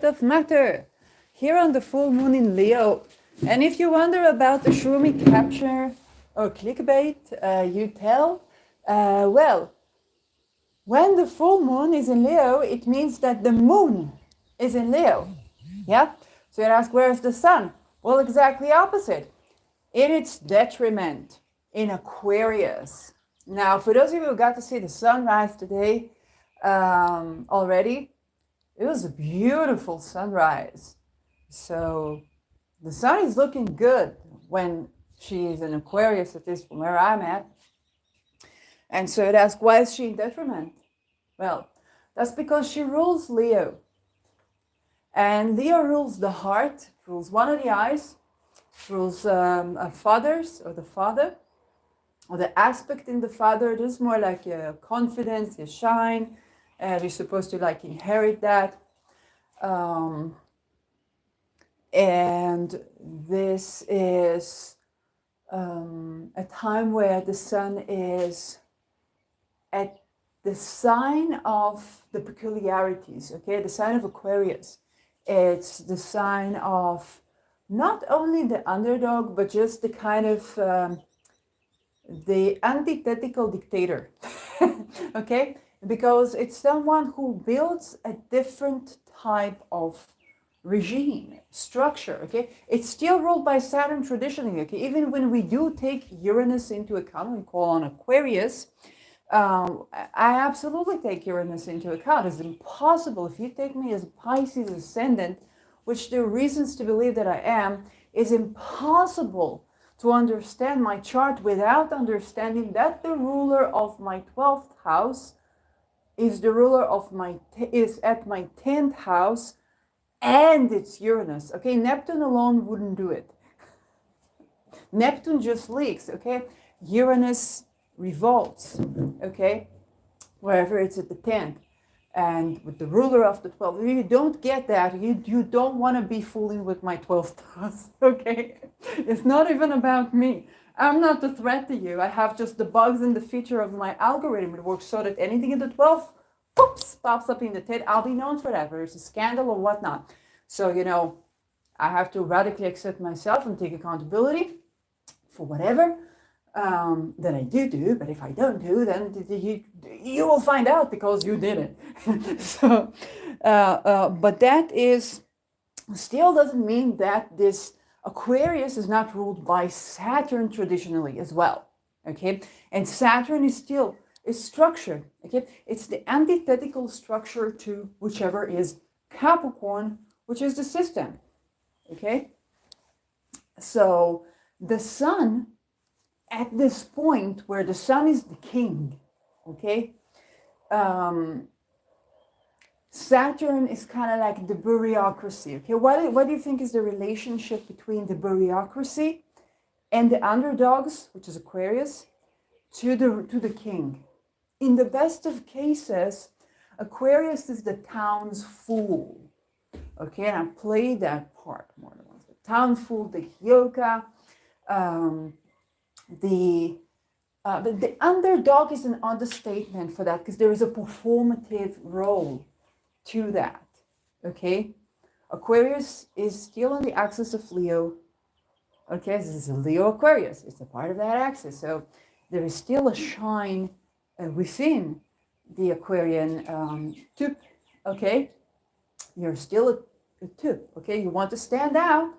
of matter here on the full moon in Leo. And if you wonder about the Shrooming capture or clickbait, you tell, well, when the full moon is in Leo, it means that the moon is in Leo. Yeah? So you ask, where's the sun? Well, exactly opposite. In its detriment, in Aquarius. Now, for those of you who got to see the sunrise today already, it was a beautiful sunrise. So the sun is looking good when she is in Aquarius, at least from where I'm at. And so it asks, why is she in detriment? Well, that's because she rules Leo. And Leo rules the heart, rules one of the eyes, rules fathers or the father, or the aspect in the father. This is more like your confidence, your shine. You're supposed to like inherit that. And this is a time where the sun is at the sign of the peculiarities, okay? The sign of Aquarius. It's the sign of not only the underdog, but just the kind of the antithetical dictator, okay? Because it's someone who builds a different type of regime, structure, okay? It's still ruled by Saturn traditionally, okay? Even when we do take Uranus into account, we call on Aquarius, I absolutely take Uranus into account. It's impossible, if you take me as a Pisces ascendant, which there are reasons to believe that I am, it's impossible to understand my chart without understanding that the ruler of my 12th house is the ruler of is at my 10th house, and it's Uranus. Okay, Neptune alone wouldn't do it. Neptune just leaks, okay? Uranus revolts, okay? Wherever it's at the 10th. And with the ruler of the 12th, if you don't get that, you don't want to be fooling with my 12th house, okay? It's not even about me. I'm not the threat to you. I have just the bugs in the feature of my algorithm. It works so that anything in the 12th, poops, pops up in the 10th. I'll be known for that, whether it's a scandal or whatnot. So, you know, I have to radically accept myself and take accountability for whatever that I do, but if I don't do, then you will find out because you did it. So, but that is still doesn't mean that this Aquarius is not ruled by Saturn traditionally as well, okay? And Saturn is still structured, okay? It's the antithetical structure to whichever is Capricorn, which is the system, okay? So the sun, at this point where the sun is the king, okay, Saturn is kind of like the bureaucracy, okay? What do you think is the relationship between the bureaucracy and the underdogs, which is Aquarius, to the king? In the best of cases, Aquarius is the town's fool, okay? And I played that part more than once. The town fool, the yoga, the underdog is an understatement for that because there is a performative role to that, okay? Aquarius is still on the axis of Leo, okay? This is a Leo Aquarius. It's a part of that axis. So there is still a shine within the Aquarian tube, okay? You're still a tube, okay? You want to stand out,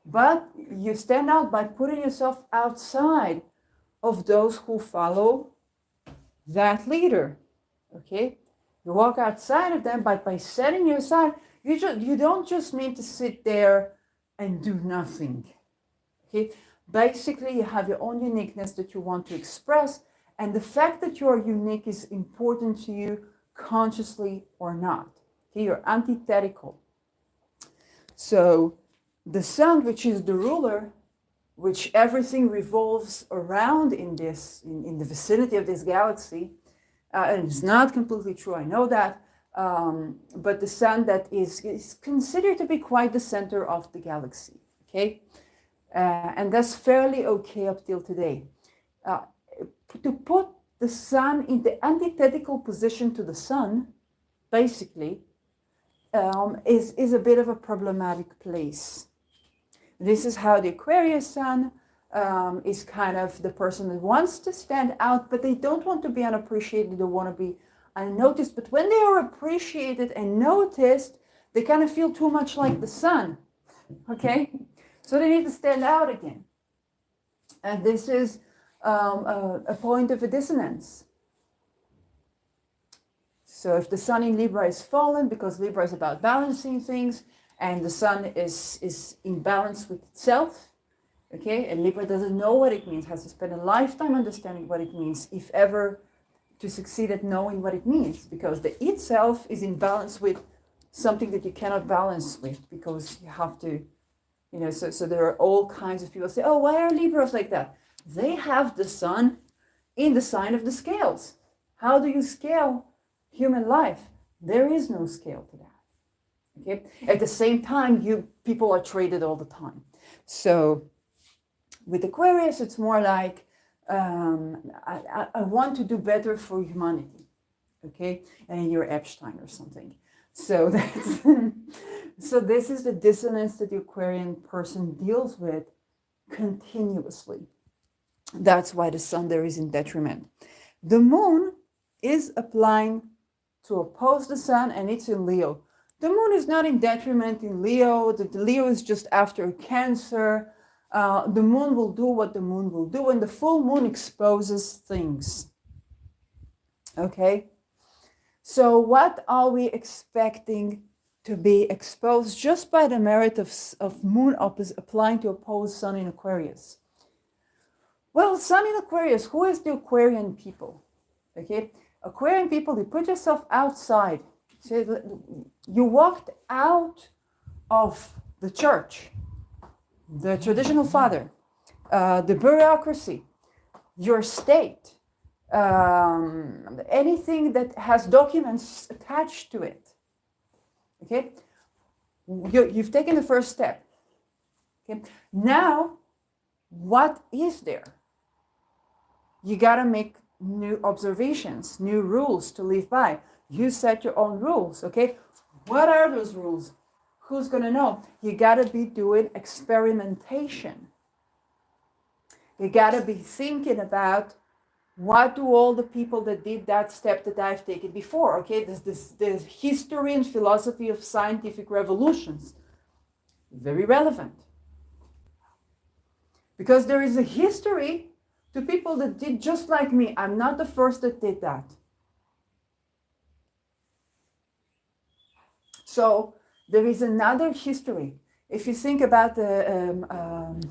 but you stand out by putting yourself outside of those who follow that leader, okay? You walk outside of them, but by setting your aside, you don't just mean to sit there and do nothing, okay? Basically, you have your own uniqueness that you want to express, and the fact that you are unique is important to you, consciously or not, okay? You're antithetical. So the sun, which is the ruler, which everything revolves around in the vicinity of this galaxy, and it's not completely true, I know that, but the sun that is considered to be quite the center of the galaxy, okay? And that's fairly okay up till today. To put the sun in the antithetical position to the sun, basically, is a bit of a problematic place. This is how the Aquarius sun is kind of the person that wants to stand out, but they don't want to be unappreciated, they want to be unnoticed. But when they are appreciated and noticed, they kind of feel too much like the sun, okay? So they need to stand out again. And this is a point of a dissonance. So if the sun in Libra is fallen, because Libra is about balancing things, and the sun is in balance with itself, okay, and Libra doesn't know what it means, has to spend a lifetime understanding what it means, if ever to succeed at knowing what it means, because the itself is in balance with something that you cannot balance with, because you have to, you know, so there are all kinds of people say, oh, why are Libras like that? They have the sun in the sign of the scales. How do you scale human life? There is no scale to that. Okay. At the same time, people are traded all the time. So with Aquarius, it's more like I want to do better for humanity. Okay, and you're Epstein or something. So that's so this is the dissonance that the Aquarian person deals with continuously. That's why the sun there is in detriment. The moon is applying to oppose the sun, and it's in Leo. The moon is not in detriment in Leo. The Leo is just after Cancer. The moon will do what the moon will do, and the full moon exposes things. Okay? So what are we expecting to be exposed just by the merit of moon applying to oppose sun in Aquarius? Well, sun in Aquarius, who is the Aquarian people? Okay? Aquarian people, you put yourself outside. So you walked out of the church, the traditional father, the bureaucracy, your state, anything that has documents attached to it. Okay, you've taken the first step. Okay, now what is there? You gotta make new observations, new rules to live by. You set your own rules, okay? What are those rules? Who's gonna know? You gotta be doing experimentation. You gotta be thinking about what do all the people that did that step that I've taken before, okay? There's history and philosophy of scientific revolutions. Very relevant. Because there is a history to people that did just like me. I'm not the first that did that. So there is another history. If you think about the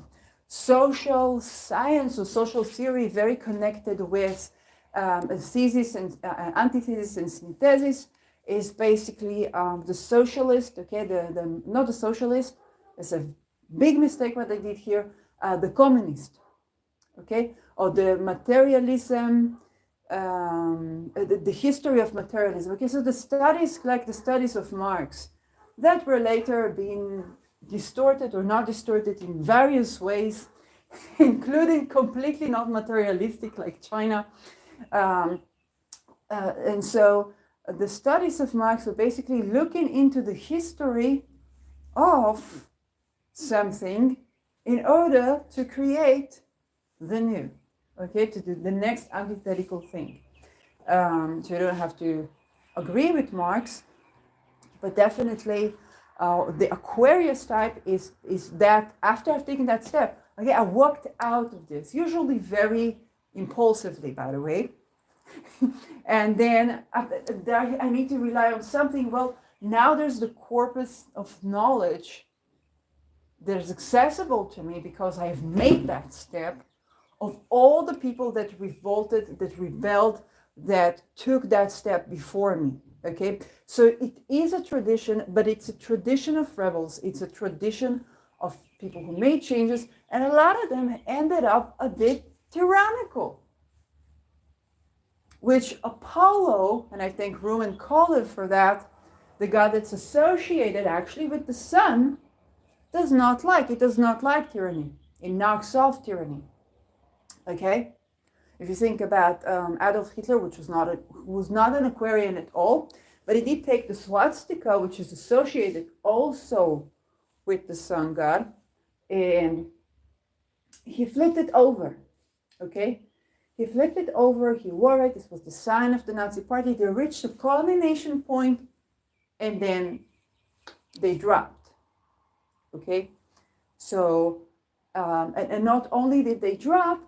social science or social theory, very connected with thesis and antithesis and synthesis, is basically the socialist, okay, not the socialist, it's a big mistake what they did here, the communist, okay, or the materialism, the history of materialism. Okay, so the studies, like the studies of Marx, that were later being distorted or not distorted in various ways, including completely not materialistic, like China. And so the studies of Marx were basically looking into the history of something in order to create the new, okay, to do the next antithetical thing. So you don't have to agree with Marx, but definitely the Aquarius type is that after I've taken that step, okay, I walked out of this, usually very impulsively, by the way. And then I need to rely on something. Well, now there's the corpus of knowledge that is accessible to me because I have made that step, of all the people that revolted, that rebelled, that took that step before me. Okay, so it is a tradition, but it's a tradition of rebels. It's a tradition of people who made changes, and a lot of them ended up a bit tyrannical. Which Apollo, and I thank Roman Kalev for that, the god that's associated actually with the sun, does not like. It does not like tyranny. It knocks off tyranny. Okay? If you think about Adolf Hitler, who was not an Aquarian at all, But he did take the swastika, which is associated also with the sun god, and he flipped it over. Okay, he flipped it over. He wore it. This was the sign of the Nazi Party. They reached a culmination point, and then they dropped. Okay, so and not only did they drop,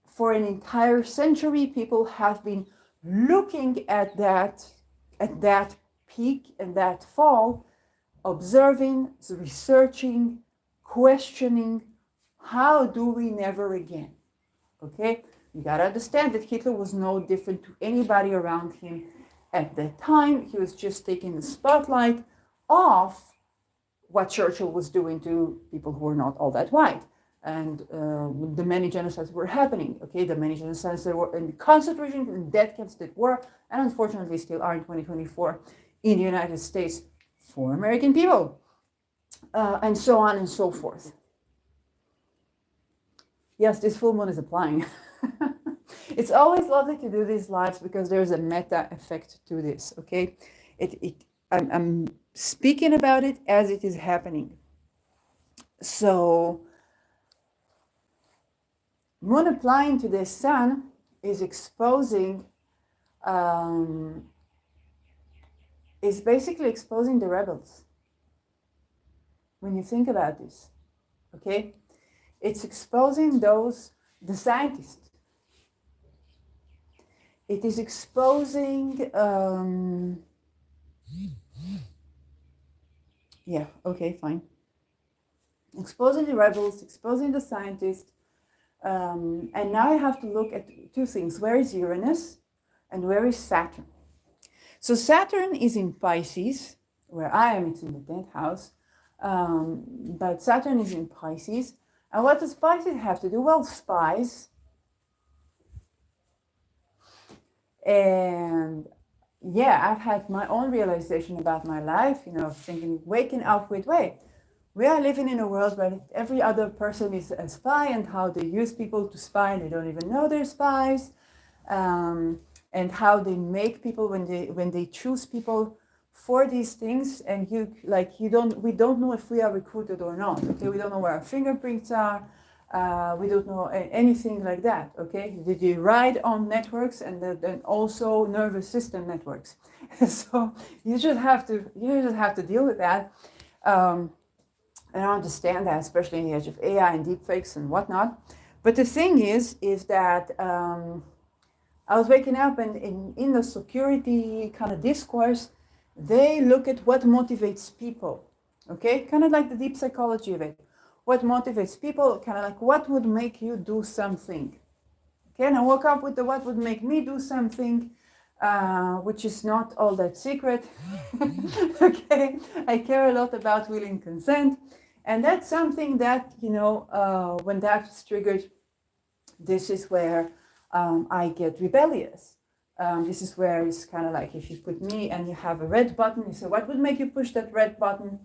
for an entire century, people have been looking at that peak and that fall, observing, researching, questioning, how do we never again? Okay, you gotta understand that Hitler was no different to anybody around him at that time. He was just taking the spotlight off what Churchill was doing to people who were not all that white. And the many genocides were happening, okay? The many genocides that were in the concentration and death camps that were, and unfortunately still are in 2024 in the United States for American people, and so on and so forth. Yes, this full moon is applying. It's always lovely to do these lives because there's a meta effect to this, okay? I'm speaking about it as it is happening. So, moon applying to the sun is exposing, is basically exposing the rebels. When you think about this, okay? It's exposing the scientists. It is exposing, yeah, okay, fine. Exposing the rebels, exposing the scientists. And now I have to look at two things. Where is Uranus and where is Saturn? So Saturn is in Pisces, where I am, it's in the 10th house. But Saturn is in Pisces. And what does Pisces have to do? Well, spies. And yeah, I've had my own realization about my life, thinking, waking up with, wait, we are living in a world where every other person is a spy, and how they use people to spy and they don't even know they're spies, and how they make people when they choose people for these things, and we don't know if we are recruited or not. Okay, we don't know where our fingerprints are. We don't know anything like that. Okay, did you ride on networks and then also nervous system networks? So you just have to deal with that. And I understand that, especially in the age of AI and deepfakes and whatnot. But the thing is that I was waking up, and in the security kind of discourse, they look at what motivates people. Okay, kind of like the deep psychology of it. What motivates people, kind of like what would make you do something. Okay, and I woke up with the what would make me do something, which is not all that secret. Okay, I care a lot about will and consent. And that's something that, when that's triggered, this is where I get rebellious. This is where it's kind of like if you put me and you have a red button, you say, what would make you push that red button?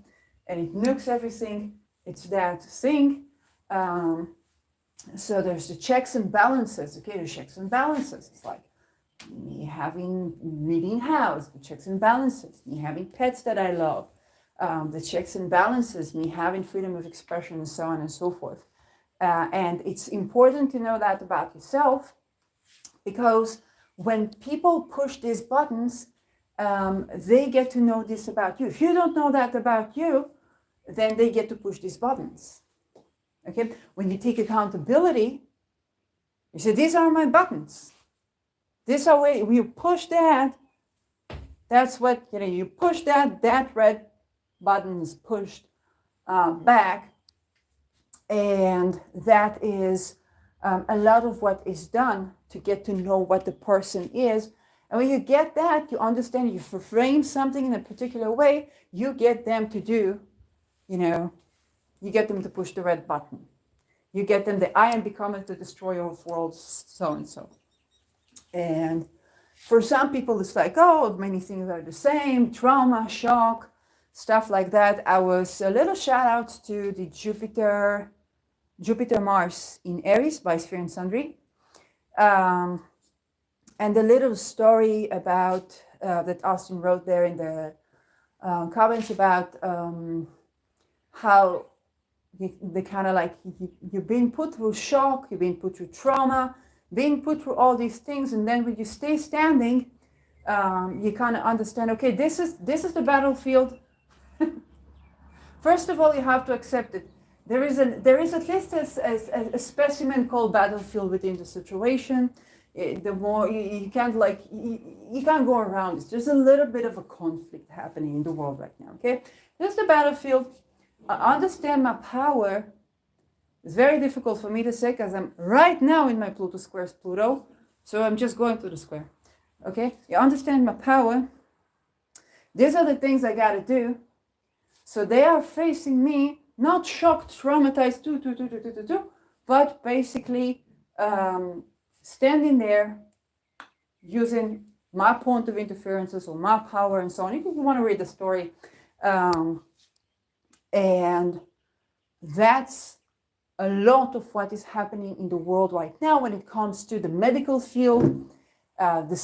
And it nukes everything. It's that thing. So there's the checks and balances. Okay, the checks and balances. It's like me having reading house, the checks and balances, me having pets that I love, the checks and balances, me having freedom of expression, and so on and so forth. And it's important to know that about yourself, because when people push these buttons, they get to know this about you. If you don't know that about you, then they get to push these buttons. Okay, when you take accountability, you say, these are my buttons. This are where you push that. That's what, you push that red button is pushed back. And that is a lot of what is done to get to know what the person is. And when you get that, you understand, you frame something in a particular way, you get them to do, you get them to push the red button. You get them I am becoming the destroyer of worlds, so and so. And for some people, it's like, oh, many things are the same, trauma, shock, stuff like that. I was a little shout out to the Jupiter Mars in Aries by Sphere and Sundry. And a little story about that Austin wrote there in the comments about how they kind of like you've been put through shock, you've been put through trauma, being put through all these things, and then when you stay standing, you kind of understand, okay, this is the battlefield. First of all, you have to accept it. There is at least a specimen called battlefield within the situation. The more you can't you can't go around it. There's a little bit of a conflict happening in the world right now. Okay, there's the battlefield. I understand my power. It's very difficult for me to say because I'm right now in my Pluto squares Pluto, so I'm just going to the square. Okay, you understand my power. These are the things I gotta do. So they are facing me, not shocked, traumatized, but basically standing there using my point of interferences or my power and so on. If you want to read the story. And that's a lot of what is happening in the world right now when it comes to the medical field, the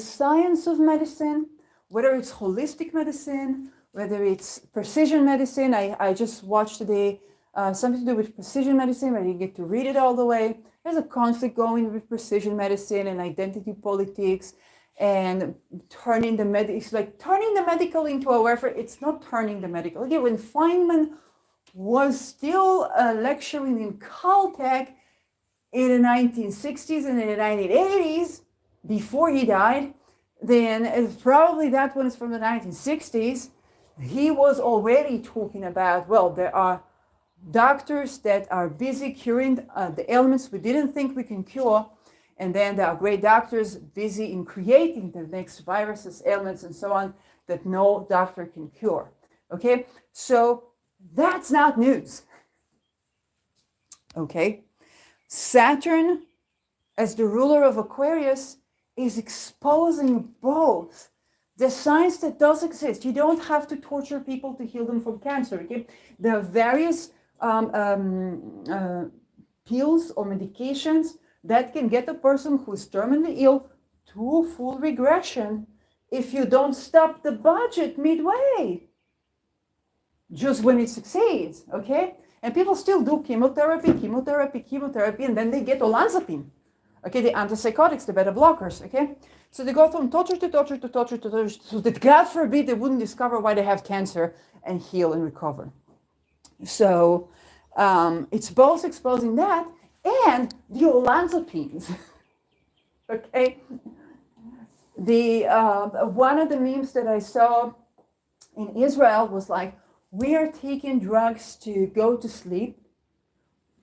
science of medicine, whether it's holistic medicine, whether it's precision medicine. I just watched today something to do with precision medicine, but I didn't get to read it all the way. There's a conflict going with precision medicine and identity politics and turning the medical into a welfare. It's not turning the medical. Again, when Feynman was still lecturing in Caltech in the 1960s and in the 1980s, before he died, then probably that one is from the 1960s, he was already talking about, well, there are doctors that are busy curing the ailments we didn't think we can cure, and then there are great doctors busy in creating the next viruses, ailments, and so on that no doctor can cure. Okay, so that's not news. Okay, Saturn, as the ruler of Aquarius, is exposing both the science that does exist. You don't have to torture people to heal them from cancer. Okay? There are various pills or medications that can get a person who is terminally ill to full regression if you don't stop the budget midway, just when it succeeds. Okay? And people still do chemotherapy, and then they get olanzapine. Okay, the antipsychotics, the beta blockers. Okay, so they go from torture to torture to torture to torture, so that God forbid they wouldn't discover why they have cancer and heal and recover. So it's both exposing that and the olanzapines. Okay, the one of the memes that I saw in Israel was like, we are taking drugs to go to sleep,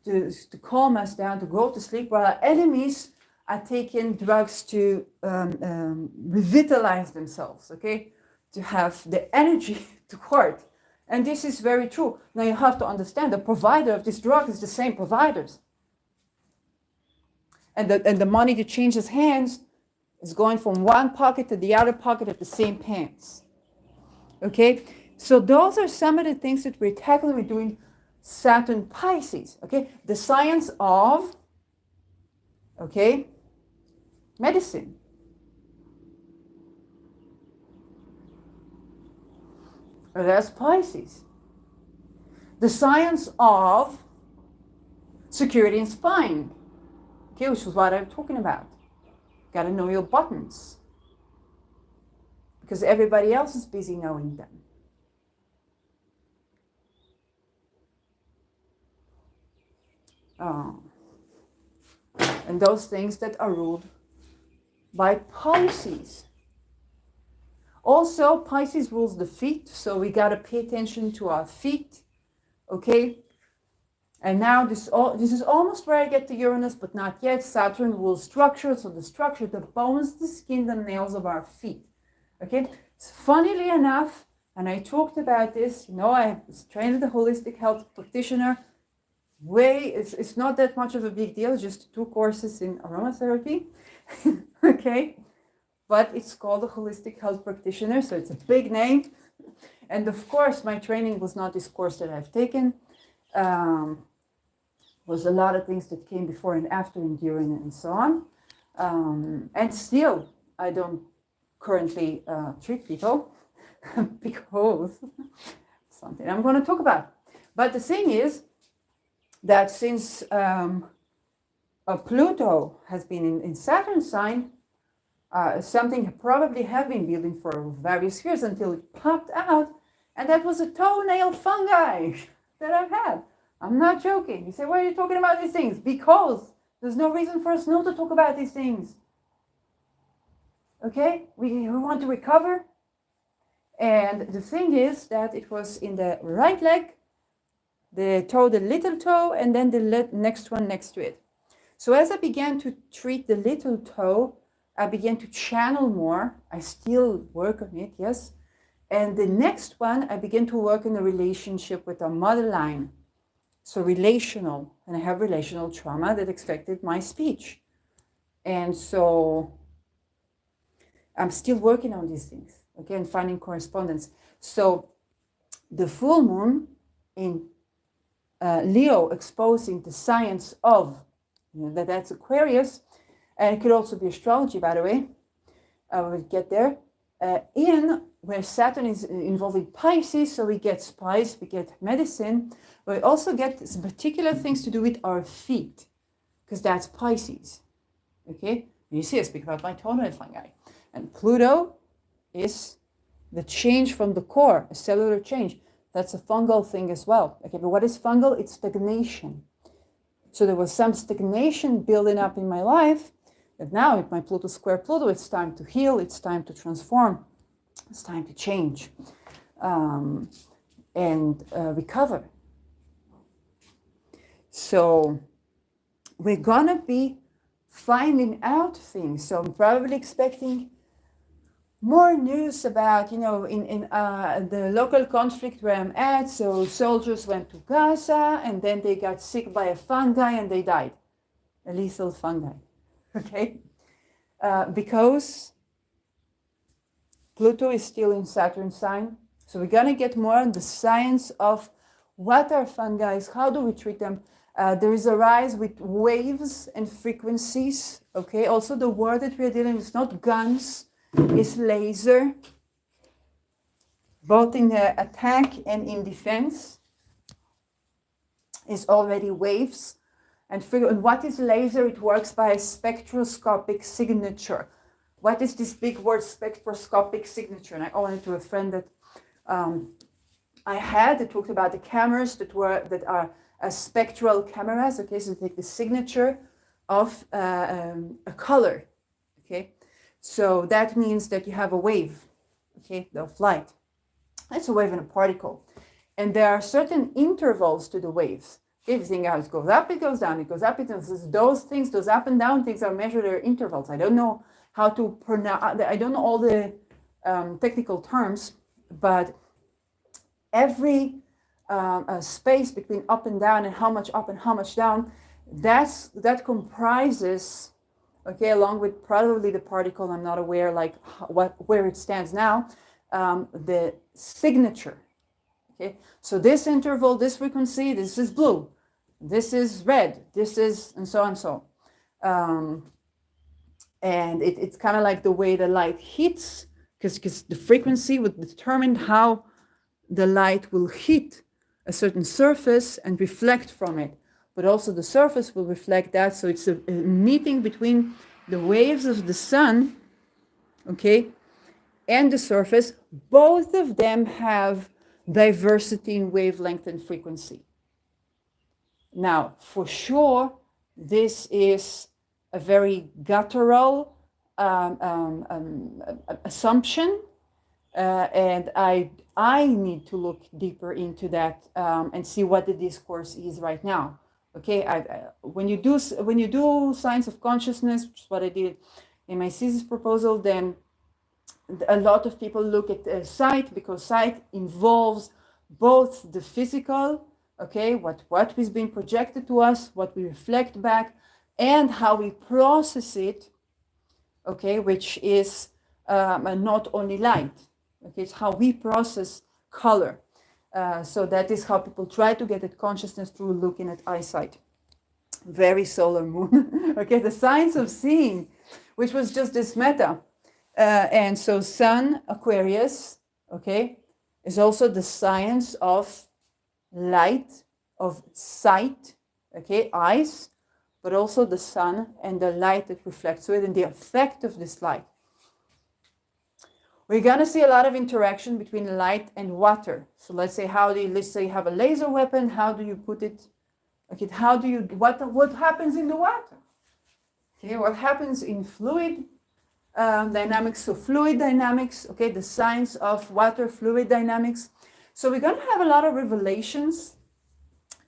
to calm us down, to go to sleep, while our enemies are taking drugs to revitalize themselves, okay? To have the energy to work. And this is very true. Now you have to understand the provider of this drug is the same providers. And the money that changes hands is going from one pocket to the other pocket of the same pants. Okay? So those are some of the things that we're tackling. We're doing Saturn Pisces, okay? The science of, okay, medicine. That's Pisces. The science of security and spying, okay, which is what I'm talking about. Got to know your buttons because everybody else is busy knowing them. And those things that are ruled by Pisces. Also, Pisces rules the feet, so we got to pay attention to our feet, okay? And now this is almost where I get to Uranus, but not yet. Saturn rules structure, so the structure, the bones, the skin, the nails of our feet, okay? So funnily enough, and I talked about this, you know, I was trained as a holistic health practitioner. It's not that much of a big deal, just 2 courses in aromatherapy, okay? But it's called a holistic health practitioner, so it's a big name. And of course, my training was not this course that I've taken. Was a lot of things that came before and after and during and so on. And still, I don't currently treat people because something I'm going to talk about. But the thing is that since Pluto has been in Saturn sign, something probably have been building for various years until it popped out, and that was a toenail fungi that I've had. I'm not joking. You say, why are you talking about these things? Because there's no reason for us not to talk about these things. Okay? We want to recover. And the thing is that it was in the right leg, the toe, the little toe, and then the next one next to it. So as I began to treat the little toe, I began to channel more. I still work on it, yes. And the next one, I began to work in a relationship with our mother line. So relational, and I have relational trauma that affected my speech. And so I'm still working on these things, okay, and finding correspondence. So the full moon in Leo exposing the science of, that's Aquarius, and it could also be astrology, by the way. We'll get there. In where Saturn is involving Pisces, so we get spice, we get medicine, but we also get some particular things to do with our feet, because that's Pisces. Okay, you see, I speak about my toenail fungi, and Pluto is the change from the core, a cellular change. That's a fungal thing as well. Okay, but what is fungal? It's stagnation. So there was some stagnation building up in my life. And now with my Pluto square Pluto, it's time to heal, it's time to transform, it's time to change and recover. So we're gonna be finding out things. So I'm probably expecting more news about, in the local conflict where I'm at. So soldiers went to Gaza and then they got sick by a fungi and they died, a lethal fungi. Okay, because Pluto is still in Saturn sign. So we're going to get more on the science of what are fungi, how do we treat them. There is a rise with waves and frequencies. Okay, also the word that we're dealing with is not guns, it's laser, both in the attack and in defense, is already waves. And what is laser? It works by a spectroscopic signature. What is this big word, spectroscopic signature? And I owe it to a friend that I had that talked about the cameras that are spectral cameras. Okay, so they take the signature of a color. Okay, so that means that you have a wave. Okay, of light. That's a wave and a particle, and there are certain intervals to the waves. Everything else goes up, it goes down, it goes up, it goes down. Those things, those up and down things are measured at intervals. I don't know how to pronounce, I don't know all the technical terms, but every space between up and down and how much up and how much down, that comprises, okay, along with probably the particle, I'm not aware like where it stands now, the signature. Okay, so this interval, this frequency, this is blue, this is red, this is, and so on, so. And it's kind of like the way the light hits, because the frequency would determine how the light will hit a certain surface and reflect from it. But also the surface will reflect that, so it's a meeting between the waves of the sun, okay, and the surface. Both of them have diversity in wavelength and frequency. Now, for sure, this is a very guttural assumption, and I need to look deeper into that and see what the discourse is right now. Okay, when you do science of consciousness, which is what I did in my thesis proposal, then a lot of people look at sight, because sight involves both the physical, okay, what is being projected to us, what we reflect back, and how we process it, okay, which is not only light, okay, it's how we process color. So that is how people try to get at consciousness through looking at eyesight. Very solar moon, okay, the science of seeing, which was just this meta. And so Sun, Aquarius, okay, is also the science of light, of sight, okay, eyes, but also the sun and the light that reflects it and the effect of this light. We're going to see a lot of interaction between light and water. So let's say let's say you have a laser weapon, how do you put it, okay, what happens in the water? Okay, what happens in fluid dynamics, so fluid dynamics, okay, the science of water, fluid dynamics. So we're going to have a lot of revelations.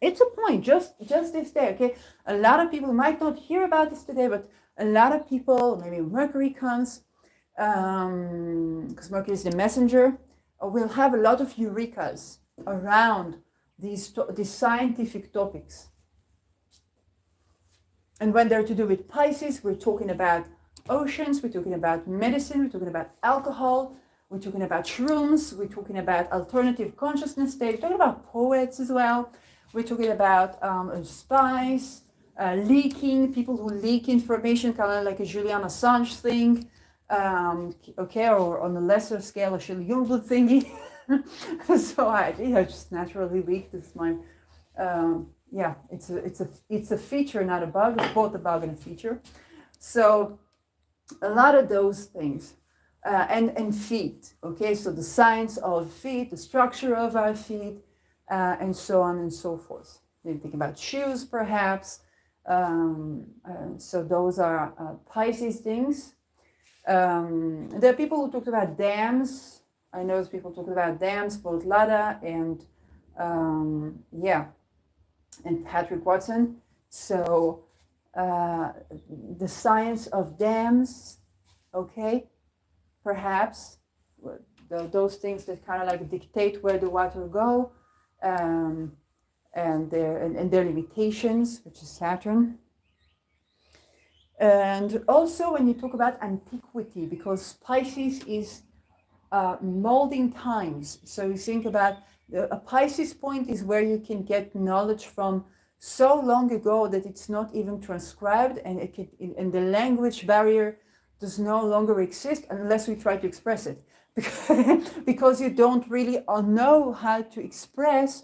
It's a point, just this day, okay? A lot of people might not hear about this today, but a lot of people, maybe Mercury comes, because Mercury is the messenger, will have a lot of eurekas around these scientific topics. And when they're to do with Pisces, we're talking about oceans, we're talking about medicine, we're talking about alcohol, we're talking about shrooms, we're talking about alternative consciousness state, we're talking about poets as well, we're talking about spies, leaking, people who leak information, kind of like a Julian Assange thing, okay, or on a lesser scale, a Shelley Youngblood thingy. So I just naturally leaked. This my, yeah, it's a feature, not a bug. It's both a bug and a feature. So a lot of those things, and feet. Okay, so the science of feet, the structure of our feet, and so on and so forth. You think about shoes, perhaps. So those are Pisces things. There are people who talked about dams. I know people talking about dams, both Lada and and Patrick Watson. So the science of dams, okay, perhaps those things that kind of like dictate where the water go, and their limitations, which is Saturn. And also when you talk about antiquity, because Pisces is molding times. So you think about a Pisces point is where you can get knowledge from so long ago that it's not even transcribed, and and the language barrier does no longer exist unless we try to express it, because you don't really know how to express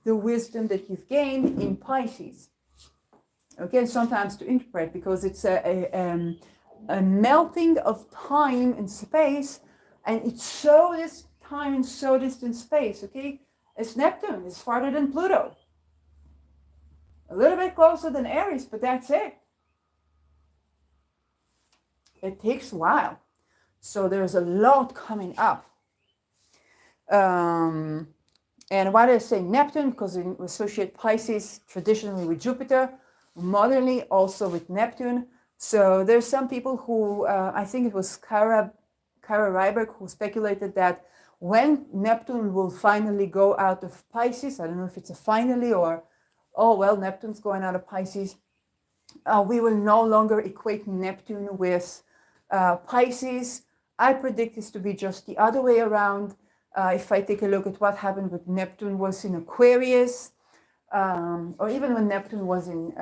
the wisdom that you've gained in Pisces. Okay, sometimes to interpret, because it's a melting of time and space, and it's so this time and so distant space. Okay, it's Neptune. It's farther than Pluto. A little bit closer than Aries, but that's it. It takes a while. So there's a lot coming up. And why do I say Neptune? Because we associate Pisces traditionally with Jupiter, modernly also with Neptune. So there's some people who, I think it was Kara Ryberg, who speculated that when Neptune will finally go out of Pisces, I don't know if it's a finally or, oh, well, Neptune's going out of Pisces, we will no longer equate Neptune with Pisces. I predict this to be just the other way around. If I take a look at what happened with Neptune was in Aquarius, or even when Neptune was in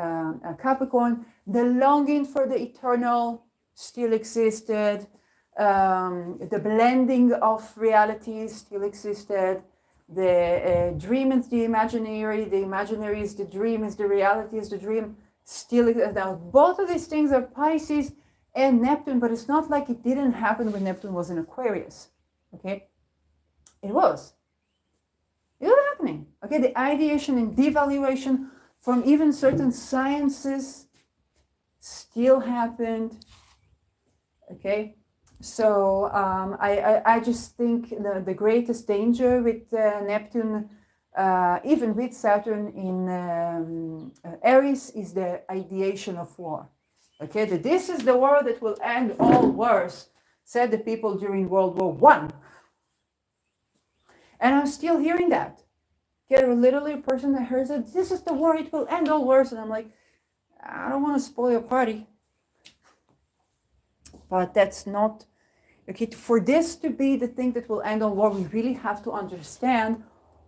Capricorn, the longing for the eternal still existed. The blending of realities still existed. The dream is the imaginary is the dream, is the reality is the dream, still exists. Now, both of these things are Pisces and Neptune, but it's not like it didn't happen when Neptune was in Aquarius. Okay, it was happening. Okay, the ideation and devaluation from even certain sciences still happened. Okay, so I just think the greatest danger with Neptune, even with Saturn in Aries, is the ideation of war. Okay, that this is the war that will end all wars, said the people during World War I. And I'm still hearing that. Okay, literally a person that heard that this is the war, it will end all wars. And I'm like, I don't want to spoil your party. But that's not, okay, for this to be the thing that will end all war, we really have to understand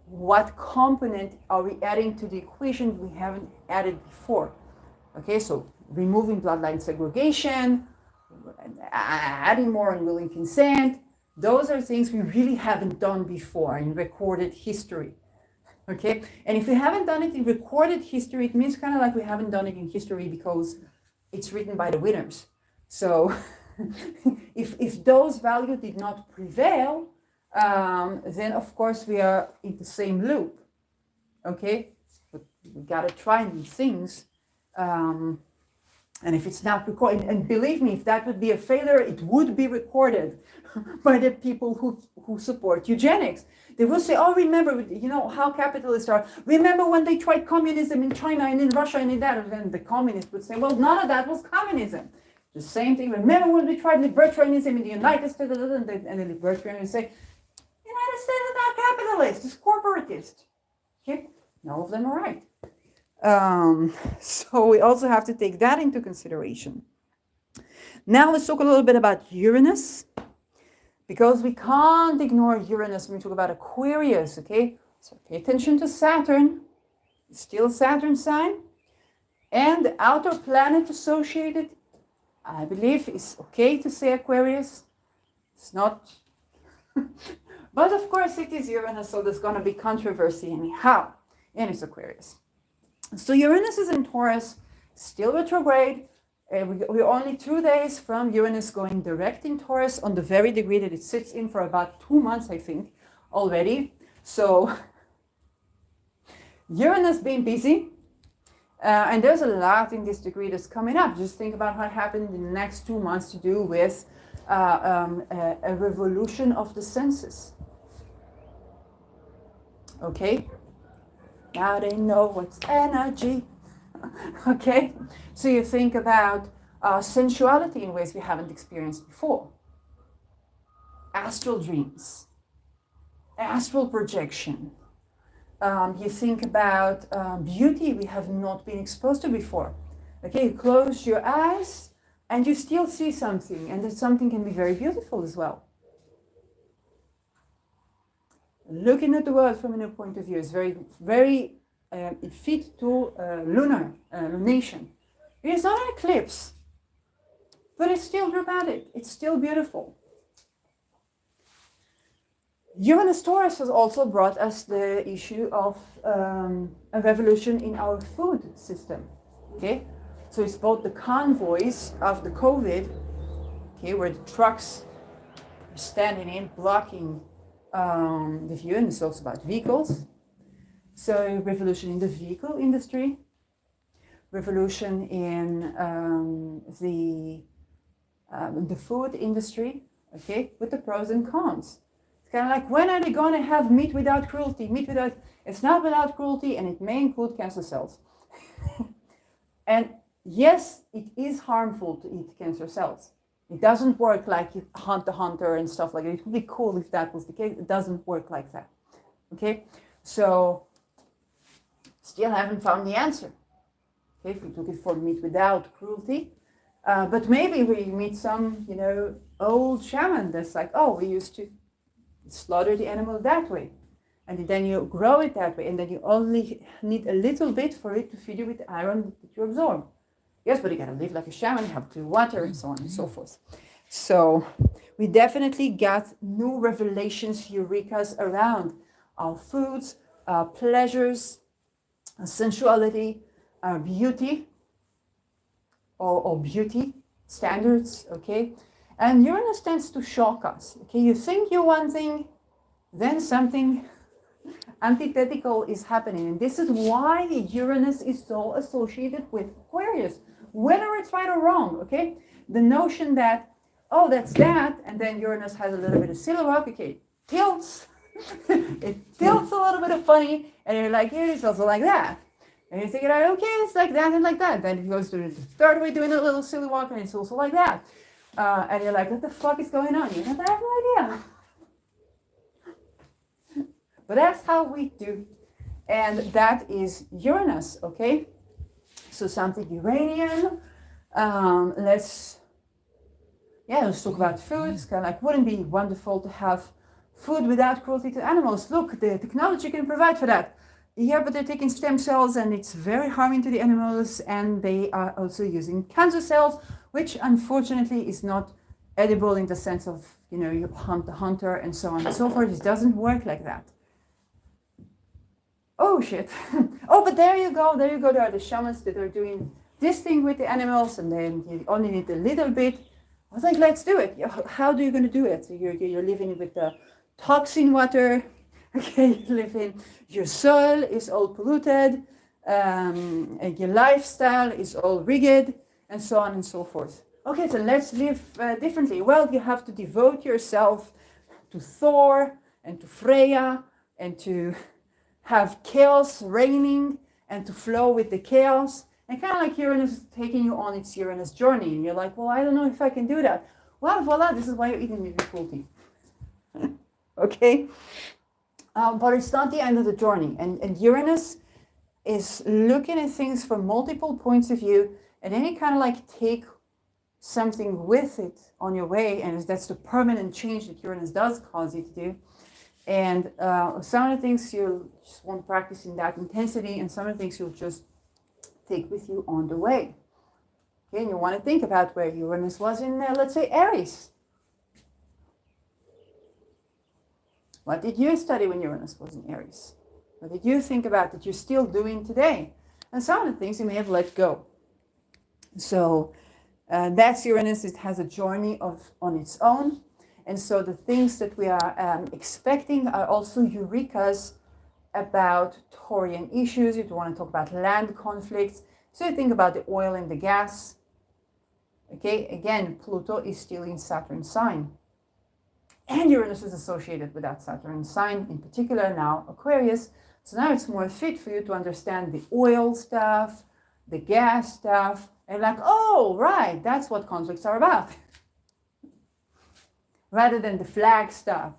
what component are we adding to the equation we haven't added before. Okay, so removing bloodline segregation, adding more unwilling consent. Those are things we really haven't done before in recorded history. Okay, and if we haven't done it in recorded history, it means kind of like we haven't done it in history because it's written by the winners. So if those values did not prevail, then of course we are in the same loop. Okay, but we gotta try these things. And if it's not recorded, and believe me, if that would be a failure, it would be recorded by the people who support eugenics. They will say, oh, remember, you know, how capitalists are. Remember when they tried communism in China and in Russia and in that? And then the communists would say, well, none of that was communism. The same thing. Remember when we tried libertarianism in the United States? And the libertarians would say, United States is not capitalist, it's corporatist. Okay? None of them are right. So we also have to take that into consideration. Now let's talk a little bit about Uranus, because we can't ignore Uranus when we talk about Aquarius, okay? So pay attention to Saturn, still Saturn sign, and the outer planet associated, I believe, is okay to say Aquarius. It's not, but of course it is Uranus, so there's going to be controversy anyhow, and it's Aquarius. So Uranus is in Taurus, still retrograde. We're only 2 days from Uranus going direct in Taurus on the very degree that it sits in for about 2 months, I think, already. So Uranus being busy, and there's a lot in this degree that's coming up. Just think about what happened in the next 2 months to do with a revolution of the senses. Okay? Now they know what's energy. Okay? So you think about sensuality in ways we haven't experienced before. Astral dreams. Astral projection. You think about beauty we have not been exposed to before. Okay, you close your eyes and you still see something, and that something can be very beautiful as well. Looking at the world from a new point of view is very fit to lunar lunation. It's not an eclipse, but it's still dramatic. It's still beautiful. Uranus Taurus has also brought us the issue of a revolution in our food system. Okay, so it's both the convoys of the COVID, okay, where the trucks are standing in, blocking the view, and it's also about vehicles. So revolution in the vehicle industry, revolution in the food industry, okay, with the pros and cons. It's kind of like, when are they going to have meat without cruelty? It's not without cruelty, and it may include cancer cells. And yes, it is harmful to eat cancer cells. It doesn't work like you hunt the hunter and stuff like that. It would be cool if that was the case. It doesn't work like that. Okay, so still haven't found the answer. Okay, if we took it for meat without cruelty, but maybe we meet some, old shaman that's like, oh, we used to slaughter the animal that way, and then you grow it that way, and then you only need a little bit for it to feed you with the iron that you absorb. Yes, but you gotta live like a shaman, have clean water, and so on and so forth. So we definitely got new revelations, eurekas around our foods, pleasures, sensuality, beauty, or beauty standards, okay? And Uranus tends to shock us, okay? You think you're one thing, then something antithetical is happening. And this is why Uranus is so associated with Aquarius, whether it's right or wrong, okay? The notion that, oh, that's that, and then Uranus has a little bit of silhouette, okay, it tilts. It tilts a little bit of funny, and you're like, yeah, it's also like that. And you think, okay, it's like that and like that. Then it goes to the third way, doing a little silly walk, and it's also like that. And you're like, what the fuck is going on? You have no idea. But that's how we do. And that is Uranus, okay? So something Uranian. Let's talk about food. It's kind of like, wouldn't it be wonderful to have food without cruelty to animals? Look, the technology can provide for that. Yeah, but they're taking stem cells and it's very harming to the animals, and they are also using cancer cells, which unfortunately is not edible in the sense of, you know, you hunt the hunter and so on and so forth. It doesn't work like that. Oh shit. Oh, but there you go. There are the shamans that are doing this thing with the animals, and then you only need a little bit. I was like, let's do it. How are you going to do it? So you're living with the toxin water. Okay, you live in, your soil is all polluted, and your lifestyle is all rigged, and so on and so forth. Okay, so let's live differently. Well, you have to devote yourself to Thor and to Freya and to have chaos reigning and to flow with the chaos. And kind of like Uranus is taking you on its Uranus journey. And you're like, well, I don't know if I can do that. Well, voila, this is why you're eating difficulty. Okay? But it's not the end of the journey. And Uranus is looking at things from multiple points of view. And then you kind of like take something with it on your way. And that's the permanent change that Uranus does cause you to do. And some of the things you'll just want to practice in that intensity, and some of the things you'll just take with you on the way. Okay, and you want to think about where Uranus was in, let's say, Aries. What did you study when Uranus was in Aries? What did you think about that you're still doing today? And some of the things you may have let go. So that's Uranus. It has a journey on its own. And so the things that we are expecting are also eurekas about Taurian issues. If you want to talk about land conflicts, so you think about the oil and the gas. Okay, again, Pluto is still in Saturn's sign. And Uranus is associated with that Saturn sign, in particular now Aquarius. So now it's more fit for you to understand the oil stuff, the gas stuff, and like, oh, right, that's what conflicts are about. Rather than the flag stuff.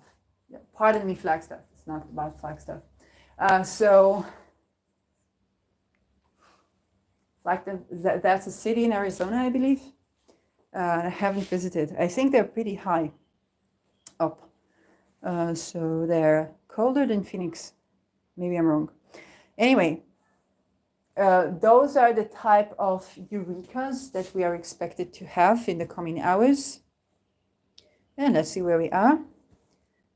Pardon me, flag stuff. It's not about flag stuff. So, like that's a city in Arizona, I believe. I haven't visited. I think they're pretty high up. So they're colder than Phoenix. Maybe I'm wrong. Anyway, those are the type of eurekas that we are expected to have in the coming hours. And let's see where we are.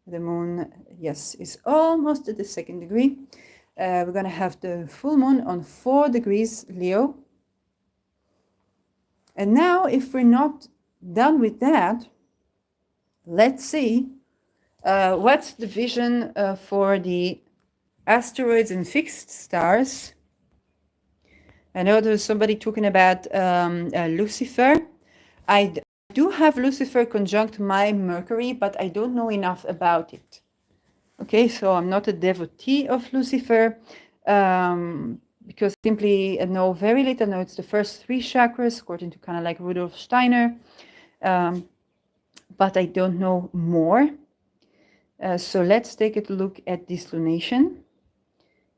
The moon, yes, is almost at the 2nd degree. We're going to have the full moon on 4 degrees Leo. And now, if we're not done with that, let's see what's the vision for the asteroids and fixed stars. I know there's somebody talking about Lucifer. I do have Lucifer conjunct my Mercury, but I don't know enough about it. Okay, so I'm not a devotee of Lucifer because simply I know very little. I know it's the first 3 chakras, according to kind of like Rudolf Steiner, but I don't know more. So let's take a look at this lunation.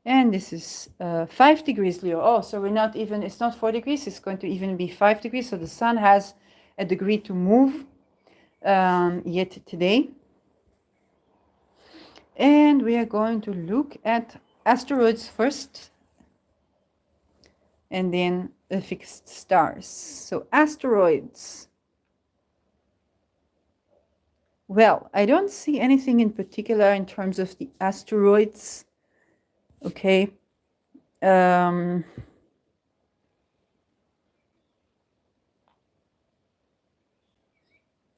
And this is 5 degrees Leo. Oh, so we're not even, it's not 4 degrees, it's going to even be 5 degrees. So the sun has a degree to move yet today. And we are going to look at asteroids first, and then the fixed stars. So asteroids. Well, I don't see anything in particular in terms of the asteroids. Okay.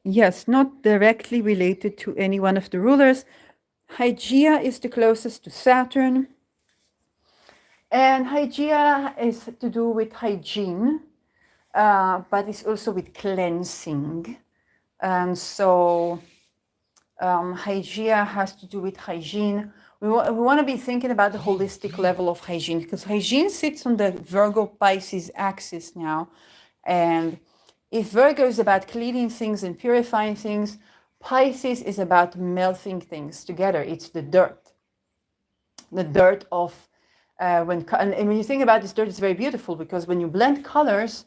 Yes, not directly related to any one of the rulers. Hygeia is the closest to Saturn. And Hygeia is to do with hygiene, but it's also with cleansing. So Hygeia has to do with hygiene. We want to be thinking about the holistic level of hygiene, because hygiene sits on the Virgo-Pisces axis now. And if Virgo is about cleaning things and purifying things, Pisces is about melting things together. It's the dirt of and when you think about this dirt, it's very beautiful, because when you blend colors,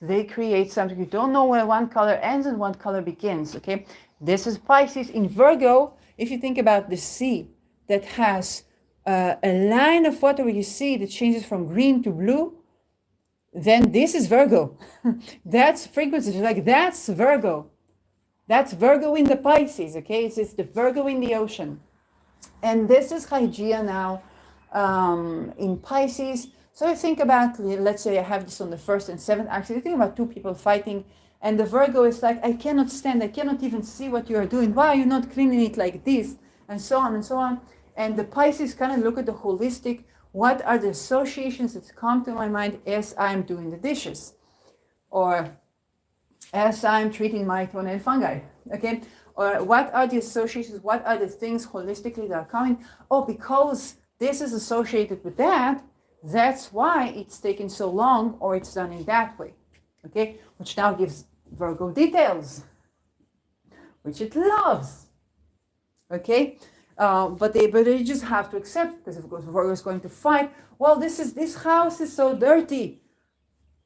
they create something. You don't know where one color ends and one color begins. Okay, this is Pisces. In Virgo, if you think about the sea that has a line of water where you see that changes from green to blue, then this is Virgo. That's frequency, like that's Virgo. That's Virgo in the Pisces, okay? It's the Virgo in the ocean. And this is Hygeia now in Pisces. So I think about, let's say I have this on the 1st and 7th axis. I think about two people fighting, and the Virgo is like, I cannot stand, I cannot even see what you are doing. Why are you not cleaning it like this? And so on and so on. And the Pisces kind of look at the holistic. What are the associations that come to my mind as I'm doing the dishes? Or as I'm treating my toenail fungi, okay? Or what are the associations, what are the things holistically that are coming? Oh, because this is associated with that, that's why it's taken so long, or it's done in that way, okay? Which now gives Virgo details, which it loves, okay? But they just have to accept, because of course Virgo is going to fight. Well, this house is so dirty.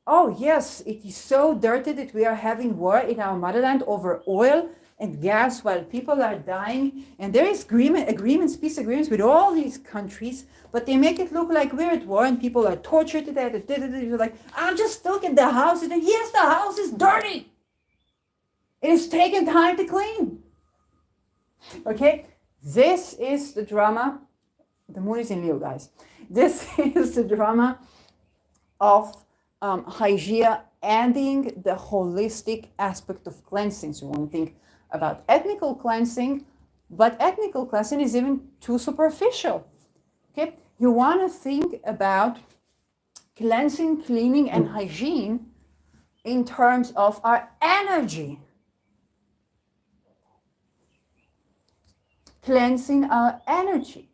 Oh yes, it is so dirty that we are having war in our motherland over oil and gas while people are dying. And there is agreements, peace agreements with all these countries, but they make it look like we're at war and people are tortured to death. You're like, I'm just look at the house. And yes, the house is dirty. It is taking time to clean. Okay, this is the drama. The moon is in Leo, guys. This is the drama of Hygeia adding the holistic aspect of cleansing. So you want to think about ethnical cleansing, but ethnical cleansing is even too superficial. Okay, you want to think about cleansing, cleaning, and hygiene in terms of our energy. Cleansing our energy.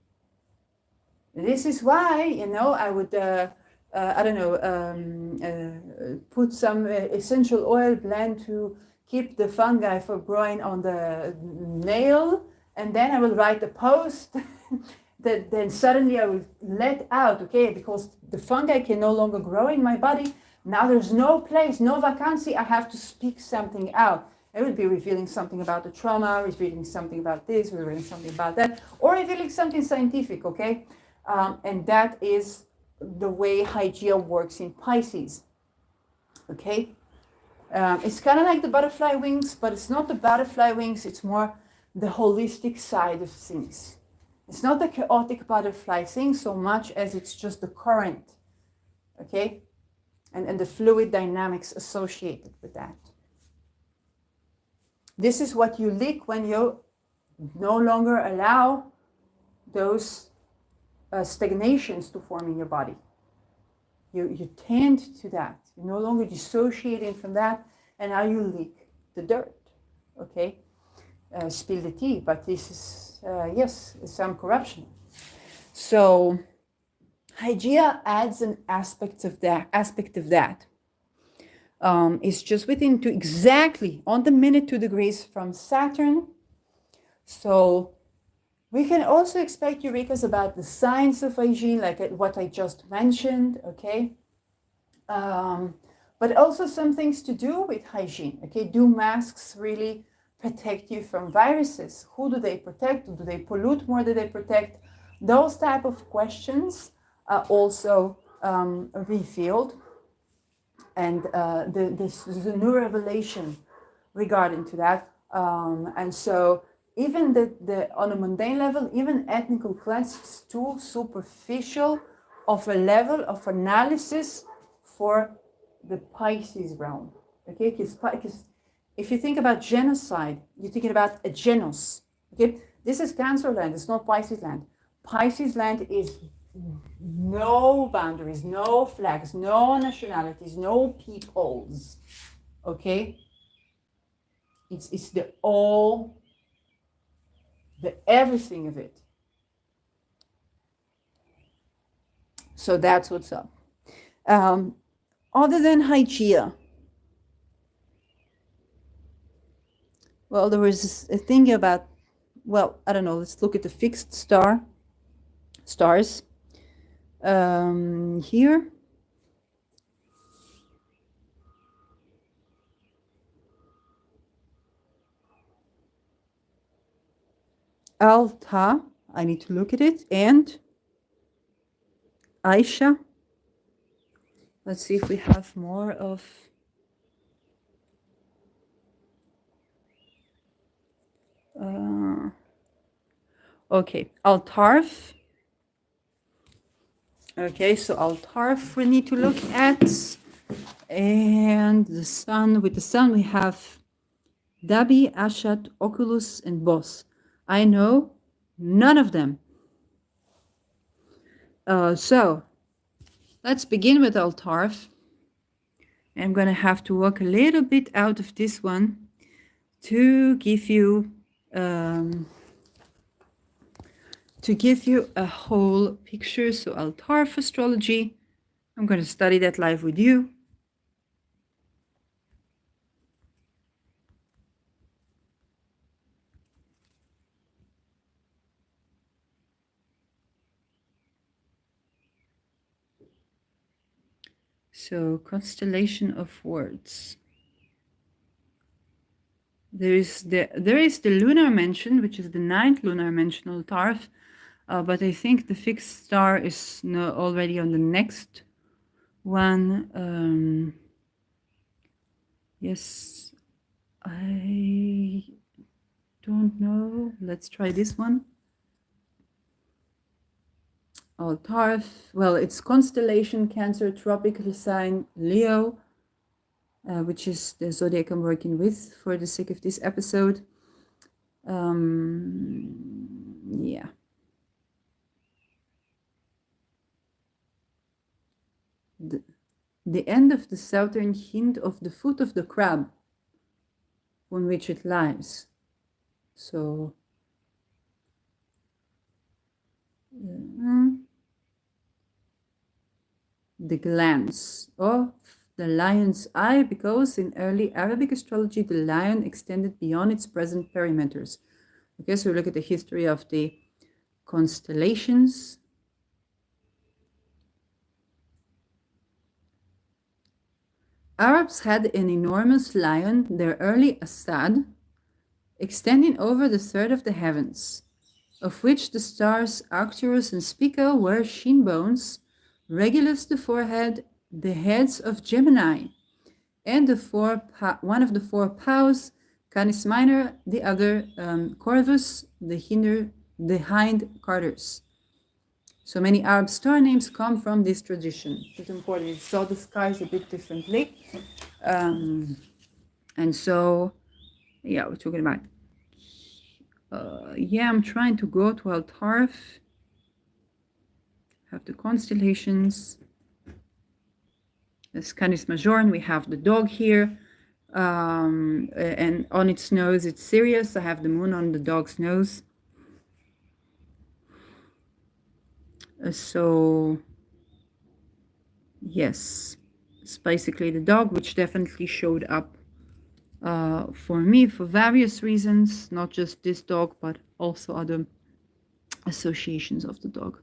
This is why, I would, put some essential oil blend to keep the fungi from growing on the nail, and then I will write a post that then suddenly I will let out, okay, because the fungi can no longer grow in my body. Now there's no place, no vacancy, I have to speak something out. I would be revealing something about the trauma, revealing something about this, revealing something about that, or revealing something scientific, okay? And that is the way Hygeia works in Pisces, okay? It's kind of like the butterfly wings, but it's not the butterfly wings, it's more the holistic side of things. It's not the chaotic butterfly thing so much as it's just the current, okay? And the fluid dynamics associated with that. This is what you lick when you no longer allow those stagnations to form in your body. You tend to that. You're no longer dissociating from that, and now you lick the dirt, okay? Spill the tea, but this is, yes, some corruption. So Hygeia adds an aspect of that. It's just within to exactly on the minute 2 degrees from Saturn. So we can also expect Eurekas about the signs of hygiene, like what I just mentioned, okay? But also some things to do with hygiene, okay? Do masks really protect you from viruses? Who do they protect? Do they pollute more than they protect? Those type of questions are also revealed. And this is a new revelation regarding to that. And so even the on a mundane level, even ethnical cleanse is too superficial of a level of analysis for the Pisces realm. Okay, because if you think about genocide, you're thinking about a genos. Okay, this is Cancer land, it's not Pisces land. Pisces land is no boundaries, no flags, no nationalities, no peoples. Okay? It's the all, the everything of it. So that's what's up. Other than Hygeia, well, there was a thing about, well, I don't know, let's look at the fixed stars. Here. Alta, I need to look at it, and Aisha. Let's see if we have more of... okay, Altarf. Okay, so Altarf we need to look at. And the sun, with the sun we have Dabi, Ashat, Oculus, and Bos. I know none of them. So let's begin with Altarf. I'm going to have to walk a little bit out of this one to give you a whole picture. So Altarf astrology, I'm going to study that live with you. So constellation of words. There is the lunar mansion, which is the 9th lunar mansion, Altarf, but I think the fixed star is already on the next one. Yes, I don't know. Let's try this one. Altarf. Well, it's constellation Cancer, tropical sign Leo, which is the zodiac I'm working with for the sake of this episode. Yeah. The end of the southern hint of the foot of the crab on which it lies. So the glance of the lion's eye, because in early Arabic astrology the lion extended beyond its present perimeters. Okay, so we look at the history of the constellations. Arabs had an enormous lion, their early Asad, extending over the third of the heavens, of which the stars Arcturus and Spica were shin bones, Regulus the forehead, the heads of Gemini, and one of the four Paus, Canis Minor, the other Corvus, the hind quarters. So many Arab star names come from this tradition. It's important. We saw the skies a bit differently. And so, yeah, we're talking about... yeah, I'm trying to go to Altarf. Have the constellations. The Canis Major, and we have the dog here. And on its nose, it's Sirius. I have the moon on the dog's nose. So, yes, it's basically the dog, which definitely showed up for me for various reasons, not just this dog, but also other associations of the dog.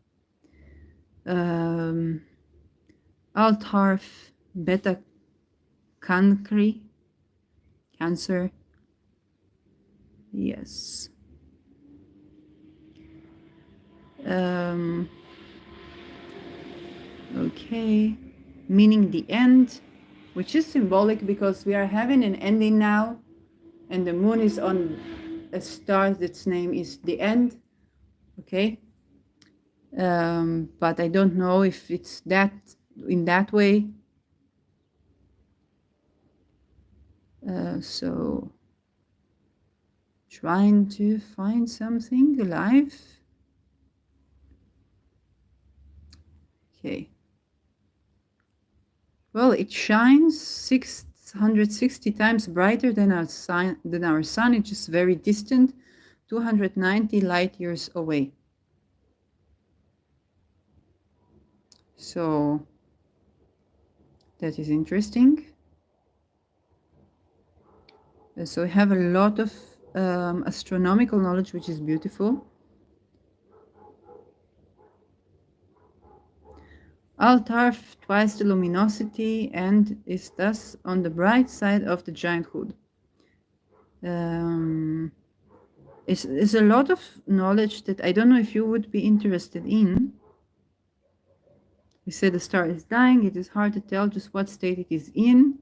Altarf, Beta Cancri, Cancer. Yes. Okay, meaning the end, which is symbolic because we are having an ending now, and the moon is on a star that's name is the end. Okay, but I don't know if it's that in that way. So trying to find something alive. Okay. Well, it shines 660 times brighter than our sun. It's just very distant, 290 light years away. So that is interesting. So we have a lot of astronomical knowledge, which is beautiful. Altarf twice the luminosity and is thus on the bright side of the giant hood. It's a lot of knowledge that I don't know if you would be interested in. We said the star is dying. It is hard to tell just what state it is in.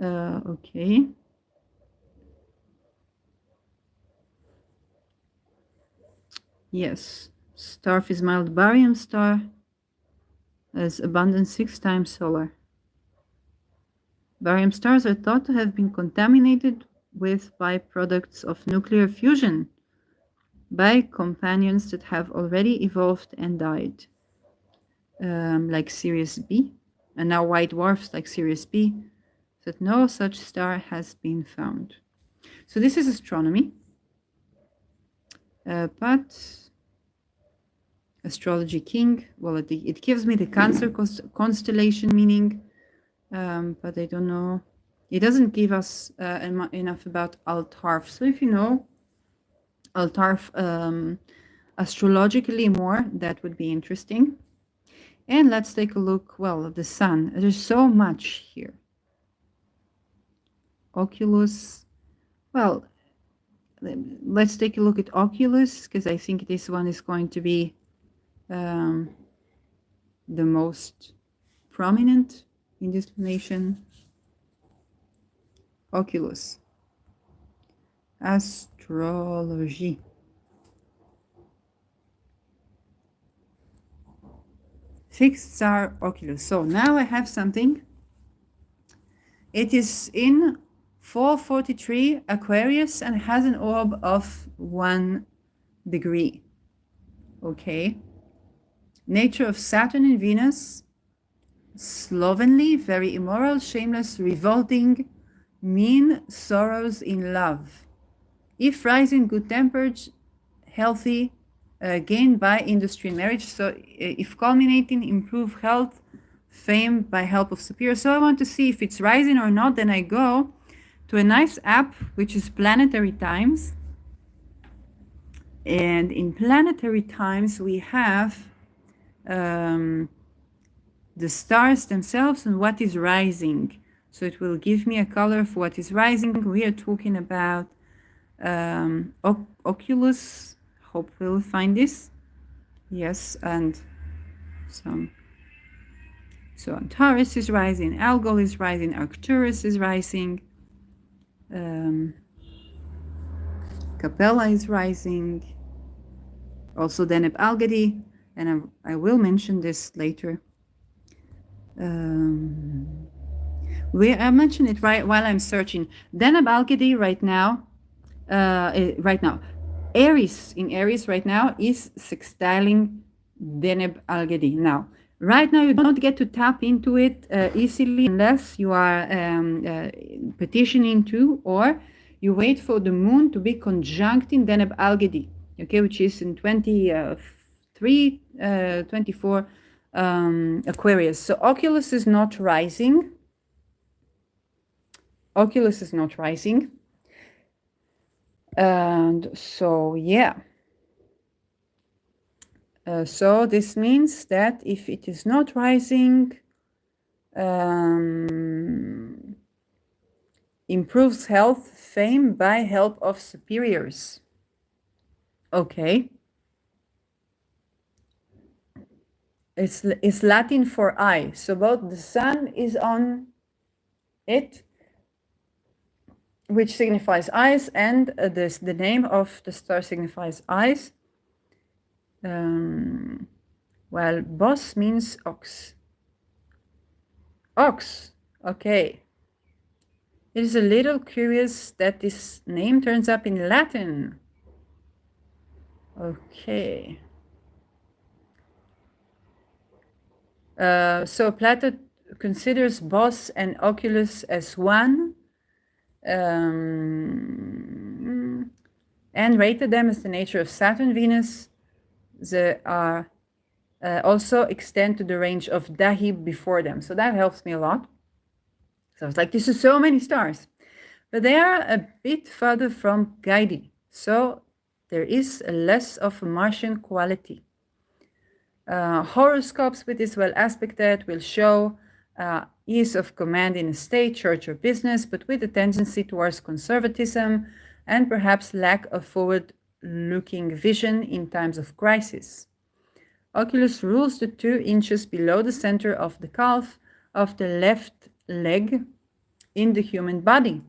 Okay. Yes. Star is mild barium star. Has abundance 6 times solar. Barium stars are thought to have been contaminated with byproducts of nuclear fusion by companions that have already evolved and died, like Sirius B, and now white dwarfs like Sirius B, that no such star has been found. So this is astronomy, but astrology king, well, it gives me the Cancer constellation meaning, but I don't know. It doesn't give us enough about Altarf. So if you know Altarf astrologically more, that would be interesting. And let's take a look, well, at the sun. There's so much here. Oculus. Well, let's take a look at Oculus, because I think this one is going to be the most prominent in this nation. Oculus. Astrology. Fixed star Oculus. So now I have something. It is in 443 Aquarius and has an orb of 1 degree. Okay. Nature of Saturn and Venus. Slovenly, very immoral, shameless, revolting, mean, sorrows in love. If rising, good-tempered, healthy, gained by industry and marriage. So if culminating, improve health, fame by help of superior. So I want to see if it's rising or not. Then I go to a nice app, which is Planetary Times. And in Planetary Times, we have the stars themselves and what is rising. So it will give me a color for what is rising. We are talking about Oculus. Hope we'll find this. Yes, and some. So Taurus is rising, Algol is rising, Arcturus is rising, Capella is rising, also Deneb Algadi, and I will mention this later. I mentioned it right while I'm searching. Deneb Algadi right now, Aries in Aries right now is sextiling Deneb Algadi. Now, right now you don't get to tap into it easily unless you are petitioning to, or you wait for the moon to be conjuncting Deneb Algadi, okay, which is in 24 Aquarius. So Oculus is not rising. Oculus is not rising. And so, yeah. So this means that if it is not rising, improves health, fame by help of superiors. Okay. It's Latin for eye. So both the sun is on it, which signifies eyes, and the name of the star signifies eyes. Well, Bos means ox. Ox, okay. It is a little curious that this name turns up in Latin. Okay. So Plato considers Bos and Oculus as one, and rated them as the nature of Saturn, Venus. They are also extend to the range of Dahib before them. So that helps me a lot. So it's like, this is so many stars. But they are a bit further from Gaidi. So there is less of a Martian quality. Horoscopes with this well aspected will show ease of command in a state, church, or business, but with a tendency towards conservatism and perhaps lack of forward-looking vision in times of crisis. Oculus rules the 2 inches below the center of the calf of the left leg in the human body.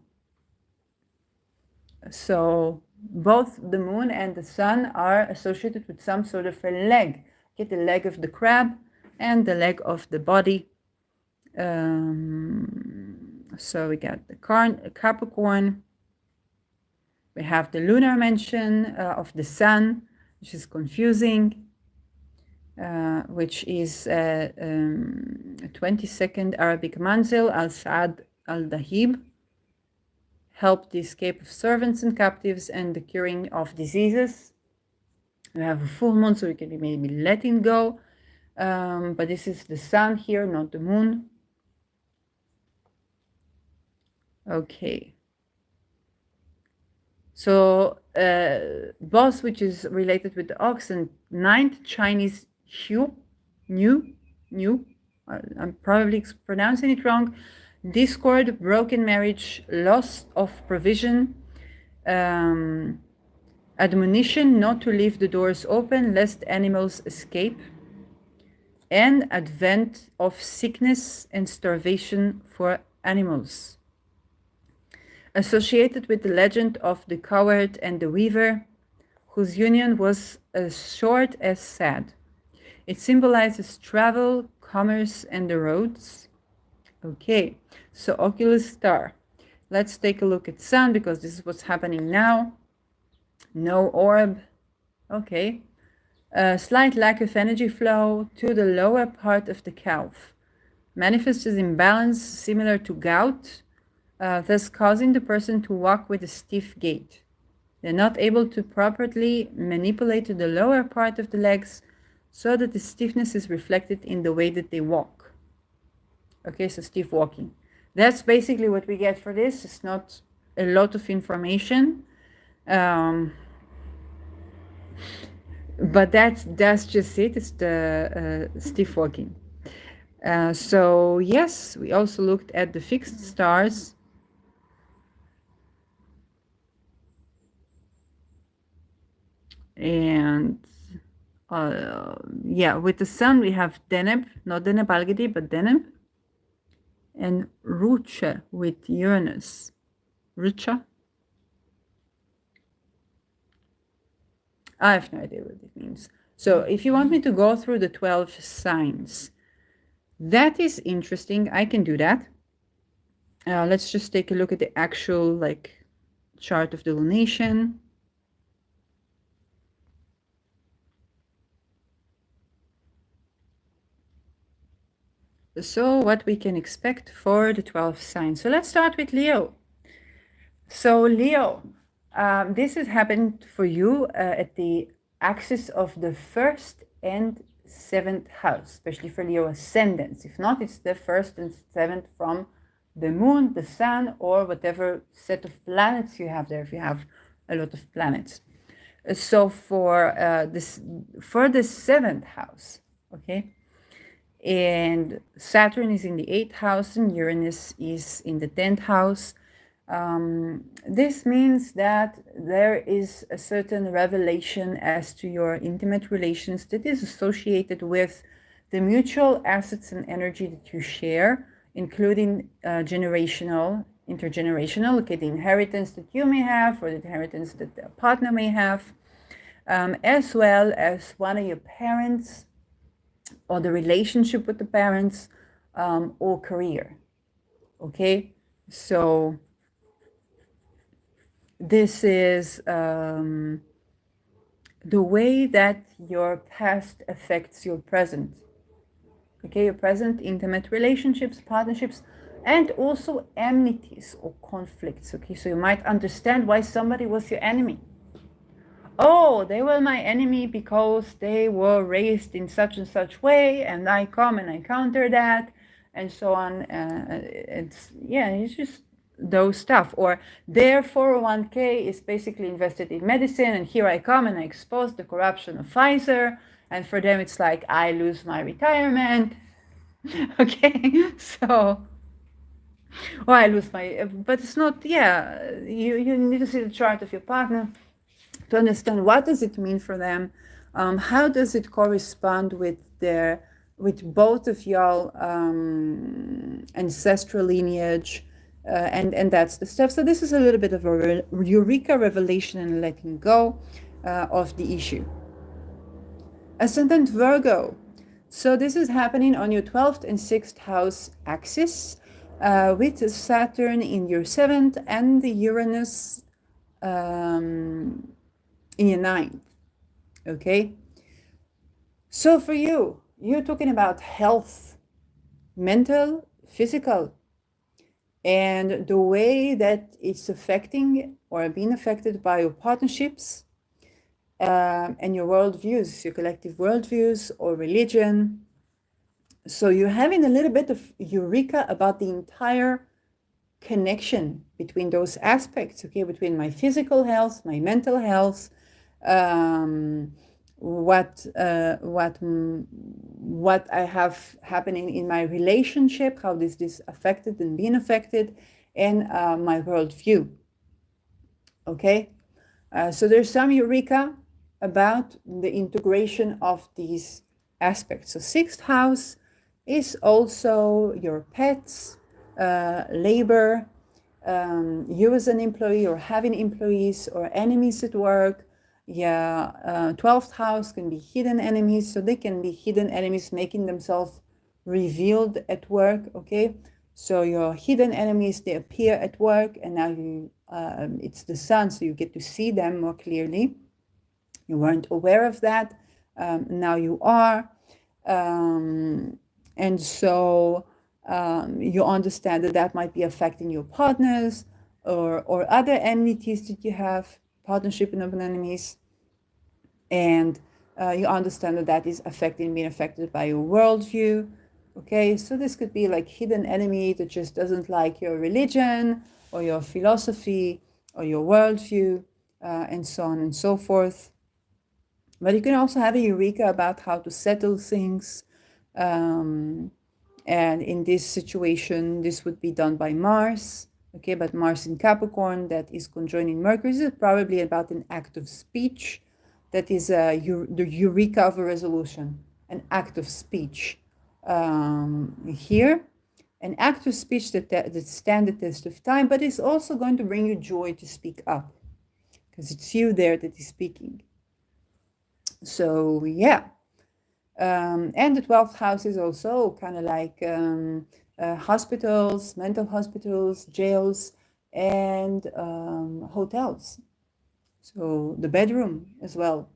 So both the moon and the sun are associated with some sort of a leg. Get the leg of the crab and the leg of the body. So we got the Capricorn. We have the lunar mention of the sun, which is confusing, which is 22nd Arabic Manzil al-Sa'ad al-Dahib. Help the escape of servants and captives and the curing of diseases. We have a full moon, so we can be maybe letting go. But this is the sun here, not the moon. Okay. So Boss, which is related with the ox, and 9th Chinese New. I'm probably pronouncing it wrong. Discord, broken marriage, loss of provision, admonition not to leave the doors open lest animals escape, and advent of sickness and starvation for animals. Associated with the legend of the cowherd and the weaver, whose union was as short as sad. It symbolizes travel, commerce, and the roads. Okay, so Oculus star. Let's take a look at sun, because this is what's happening now. No orb. Okay. A slight lack of energy flow to the lower part of the calf. Manifests as imbalance similar to gout, thus causing the person to walk with a stiff gait. They're not able to properly manipulate the lower part of the legs so that the stiffness is reflected in the way that they walk. Okay, so stiff walking. That's basically what we get for this. It's not a lot of information. But that's just it. It's the stiff walking. So yes, we also looked at the fixed stars. And yeah, with the sun we have Deneb, not Deneb Algedi, but Deneb. And Ruche with Uranus. Rucha? I have no idea what it means. So if you want me to go through the 12 signs, that is interesting. I can do that. Let's just take a look at the actual chart of the lunation. So what we can expect for the 12 signs. So let's start with Leo. So Leo, this has happened for you at the axis of the 1st and 7th house, especially for Leo ascendants. If not, it's the 1st and 7th from the moon, the sun, or whatever set of planets you have there, if you have a lot of planets. So for the 7th house, okay, and Saturn is in the 8th house and Uranus is in the 10th house. This means that there is a certain revelation as to your intimate relations that is associated with the mutual assets and energy that you share, including intergenerational, okay, the inheritance that you may have or the inheritance that the partner may have, as well as one of your parents, or the relationship with the parents, or career. Okay, so this is the way that your past affects your present. Okay, your present intimate relationships, partnerships, and also enmities or conflicts. Okay, so you might understand why somebody was your enemy. Oh, they were my enemy because they were raised in such and such way, and I come and I counter that, and so on. It's just those stuff. Or their 401k is basically invested in medicine, and here I come and I expose the corruption of Pfizer, and for them it's like I lose my retirement. Okay, so, or I lose my, but it's not. You need to see the chart of your partner to understand what does it mean for them, How does it correspond with both of y'all ancestral lineage, and that's the stuff. So this is a little bit of a eureka revelation and letting go of the issue. Ascendant Virgo. So this is happening on your 12th and 6th house axis, with Saturn in your 7th and the Uranus in your 9th. Okay. So for you, you're talking about health, mental, physical, and the way that it's affecting or being affected by your partnerships and your worldviews, your collective worldviews or religion. So you're having a little bit of eureka about the entire connection between those aspects, okay, between my physical health, my mental health, what I have happening in my relationship, how this affected and being affected, and my worldview. Okay, so there's some eureka about the integration of these aspects. So 6th house is also your pets, labor, you as an employee or having employees or enemies at work. 12th house can be hidden enemies. So they can be hidden enemies making themselves revealed at work. Okay, so your hidden enemies, they appear at work, and now it's the sun, so you get to see them more clearly. You weren't aware of that, now you are, and so you understand that might be affecting your partners or other enmities that you have, partnership and open enemies, and you understand that is being affected by your worldview. Okay, so this could be like hidden enemy that just doesn't like your religion or your philosophy or your worldview, and so on and so forth. But you can also have a eureka about how to settle things. And in this situation, this would be done by Mars. Okay, but Mars in Capricorn, that is conjoining Mercury. This is probably about an act of speech. That is the eureka of a resolution, an act of speech. Here, an act of speech that stands the test of time, but is also going to bring you joy to speak up, because it's you there that is speaking. So yeah, and the 12th house is also kind of like hospitals, mental hospitals, jails, and hotels. So the bedroom as well.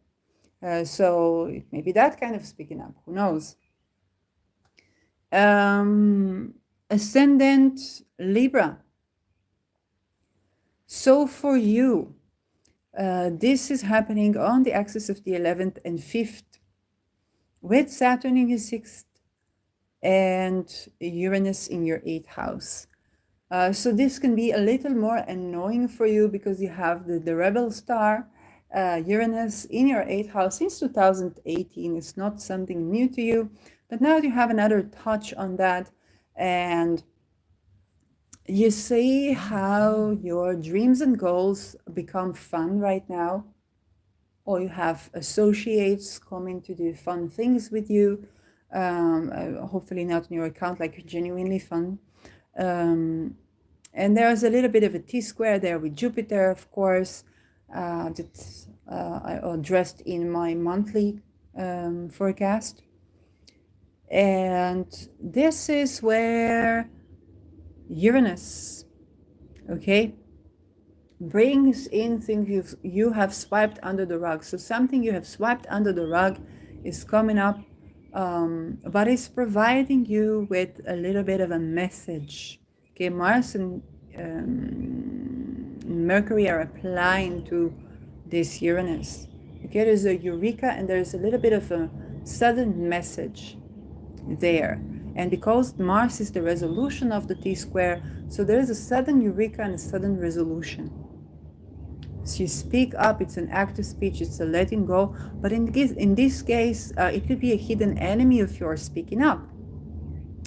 So it may be that kind of speaking up, who knows. Ascendant Libra. So for you, this is happening on the axis of the 11th and 5th, with Saturn in your 6th and Uranus in your 8th house. So this can be a little more annoying for you because you have the rebel star, Uranus in your 8th house since 2018. It's not something new to you, but now you have another touch on that, and you see how your dreams and goals become fun right now, or you have associates coming to do fun things with you, hopefully not in your account, like genuinely fun. And there's a little bit of a T-square there with Jupiter, of course, that I addressed in my monthly forecast. And this is where Uranus, okay, brings in things you have swiped under the rug. So something you have swiped under the rug is coming up, but it's providing you with a little bit of a message. Okay, Mars and Mercury are applying to this Uranus. Okay, there's a eureka and there's a little bit of a sudden message there. And because Mars is the resolution of the T-square, so there is a sudden eureka and a sudden resolution. So you speak up, it's an act of speech, it's a letting go. But in this case, it could be a hidden enemy of yours speaking up.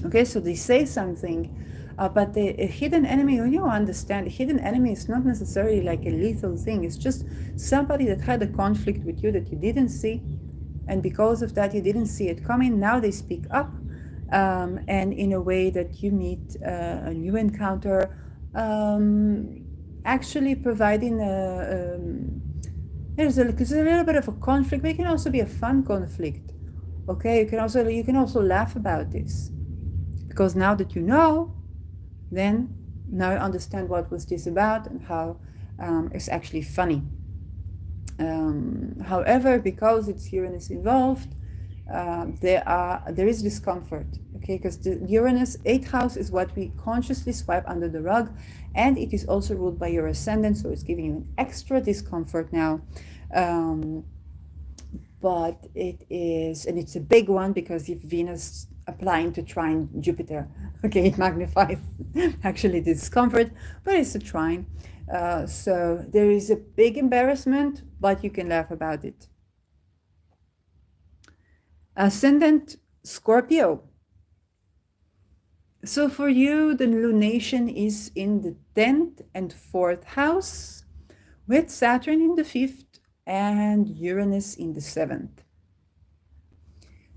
Okay, so they say something, but the hidden enemy, you understand, the hidden enemy is not necessarily like a lethal thing. It's just somebody that had a conflict with you that you didn't see, and because of that, you didn't see it coming. Now they speak up, and in a way that you meet a new encounter, actually providing there's a little bit of a conflict, but it can also be a fun conflict. Okay, you can also laugh about this, because now that you know, then now you understand what was this about and how it's actually funny. However, because it's Uranus involved, there is discomfort, okay? Because the Uranus 8th house is what we consciously swipe under the rug, and it is also ruled by your ascendant, so it's giving you an extra discomfort now. But it is, and it's a big one because if Venus applying to trine Jupiter, okay, it magnifies actually discomfort, but it's a trine. So there is a big embarrassment, but you can laugh about it. Ascendant Scorpio. So for you, the lunation is in the 10th and 4th house, with Saturn in the 5th and Uranus in the 7th.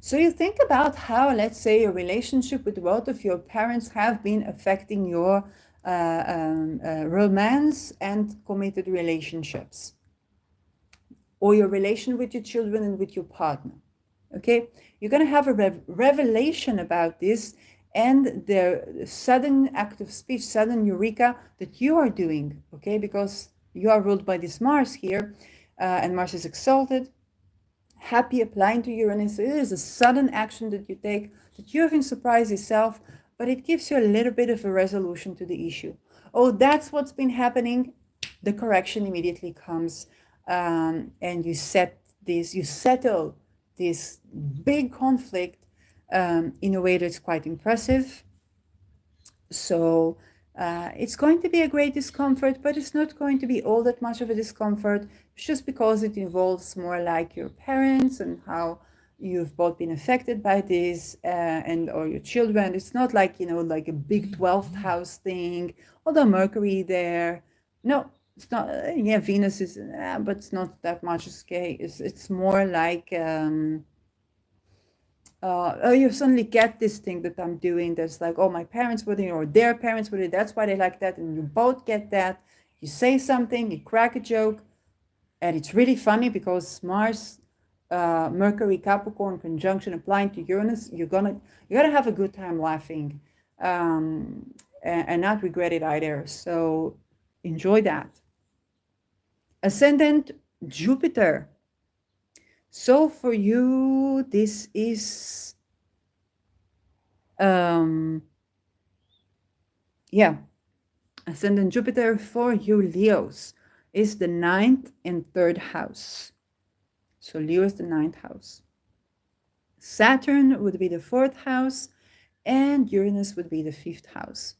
So you think about how, let's say, a relationship with both of your parents have been affecting your romance and committed relationships, or your relation with your children and with your partner. Okay, you're going to have a revelation about this, and the sudden act of speech, sudden eureka that you are doing, okay, because you are ruled by this Mars here, and Mars is exalted, happy, applying to Uranus. So it is a sudden action that you take, that you even surprise yourself, but it gives you a little bit of a resolution to the issue. Oh, that's what's been happening. The correction immediately comes, and you settle this big conflict in a way that's quite impressive. So it's going to be a great discomfort, but it's not going to be all that much of a discomfort, just because it involves more like your parents and how you've both been affected by this, and or your children. It's not like, like a big 12th house thing, although Mercury there. No, it's not. Yeah, Venus is, but it's not that much scary. It's more like you suddenly get this thing that I'm doing that's like, oh, my parents were doing, or their parents were doing, that's why they like that, and you both get that. You say something, you crack a joke, and it's really funny because Mars, Mercury, Capricorn conjunction applying to Uranus, you're gonna have a good time laughing, and not regret it either. So enjoy that. Ascendant Jupiter. So for you, this is, Ascendant Jupiter for you, Leos, is the 9th and 3rd house. So Leo is the 9th house. Saturn would be the 4th house, and Uranus would be the 5th house.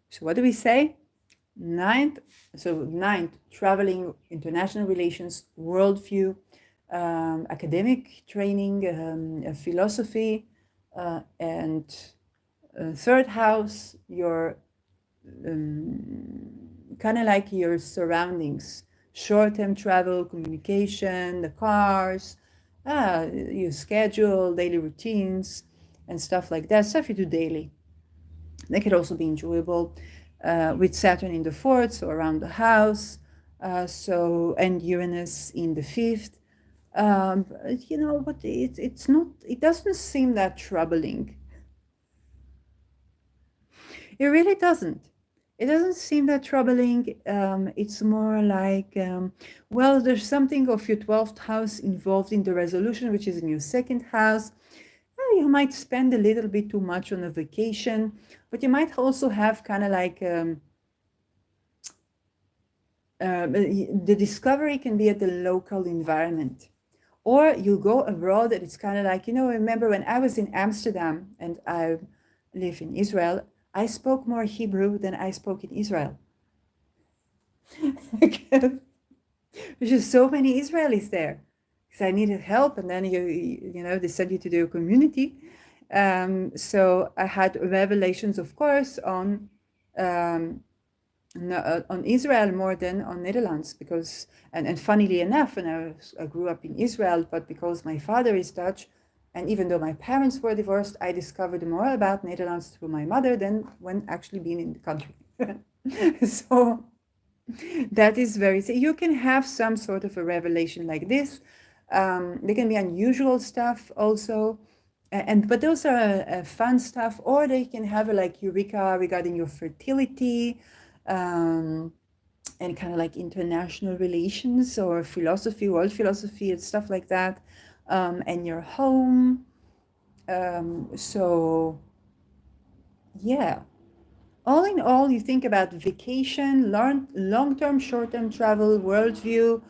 So what do we say? 9th, traveling, international relations, worldview, academic training, philosophy, and 3rd house, your kind of like your surroundings, short-term travel, communication, the cars, your schedule, daily routines, and stuff like that, stuff you do daily. They could also be enjoyable, with Saturn in the 4th, so around the house, and Uranus in the 5th. But it's not, it doesn't seem that troubling. It really doesn't. It doesn't seem that troubling. It's more like, well, there's something of your 12th house involved in the resolution, which is in your 2nd house. You might spend a little bit too much on a vacation, but you might also have kind of like, the discovery can be at the local environment. Or you go abroad, and it's kind of like, remember when I was in Amsterdam and I live in Israel, I spoke more Hebrew than I spoke in Israel. There's just so many Israelis there, because I needed help, and then they send you to their community. So I had revelations, of course, on on Israel more than on Netherlands, because and funnily enough, when I grew up in Israel, but because my father is Dutch, and even though my parents were divorced, I discovered more about Netherlands through my mother than when actually being in the country. So that is very, so you can have some sort of a revelation like this. There can be unusual stuff also, and but those are fun stuff, or they can have a like eureka regarding your fertility, um, and kind of like international relations or philosophy, world philosophy, and stuff like that, and your home. So yeah, all in all, you think about vacation, long-term, short-term travel, worldview,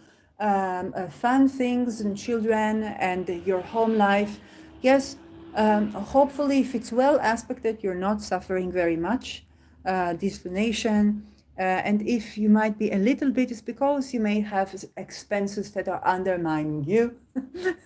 fun things and children, and your home life. Yes, hopefully, if it's well aspected, you're not suffering very much disciplination. And if you might be a little bit, it's because you may have expenses that are undermining you.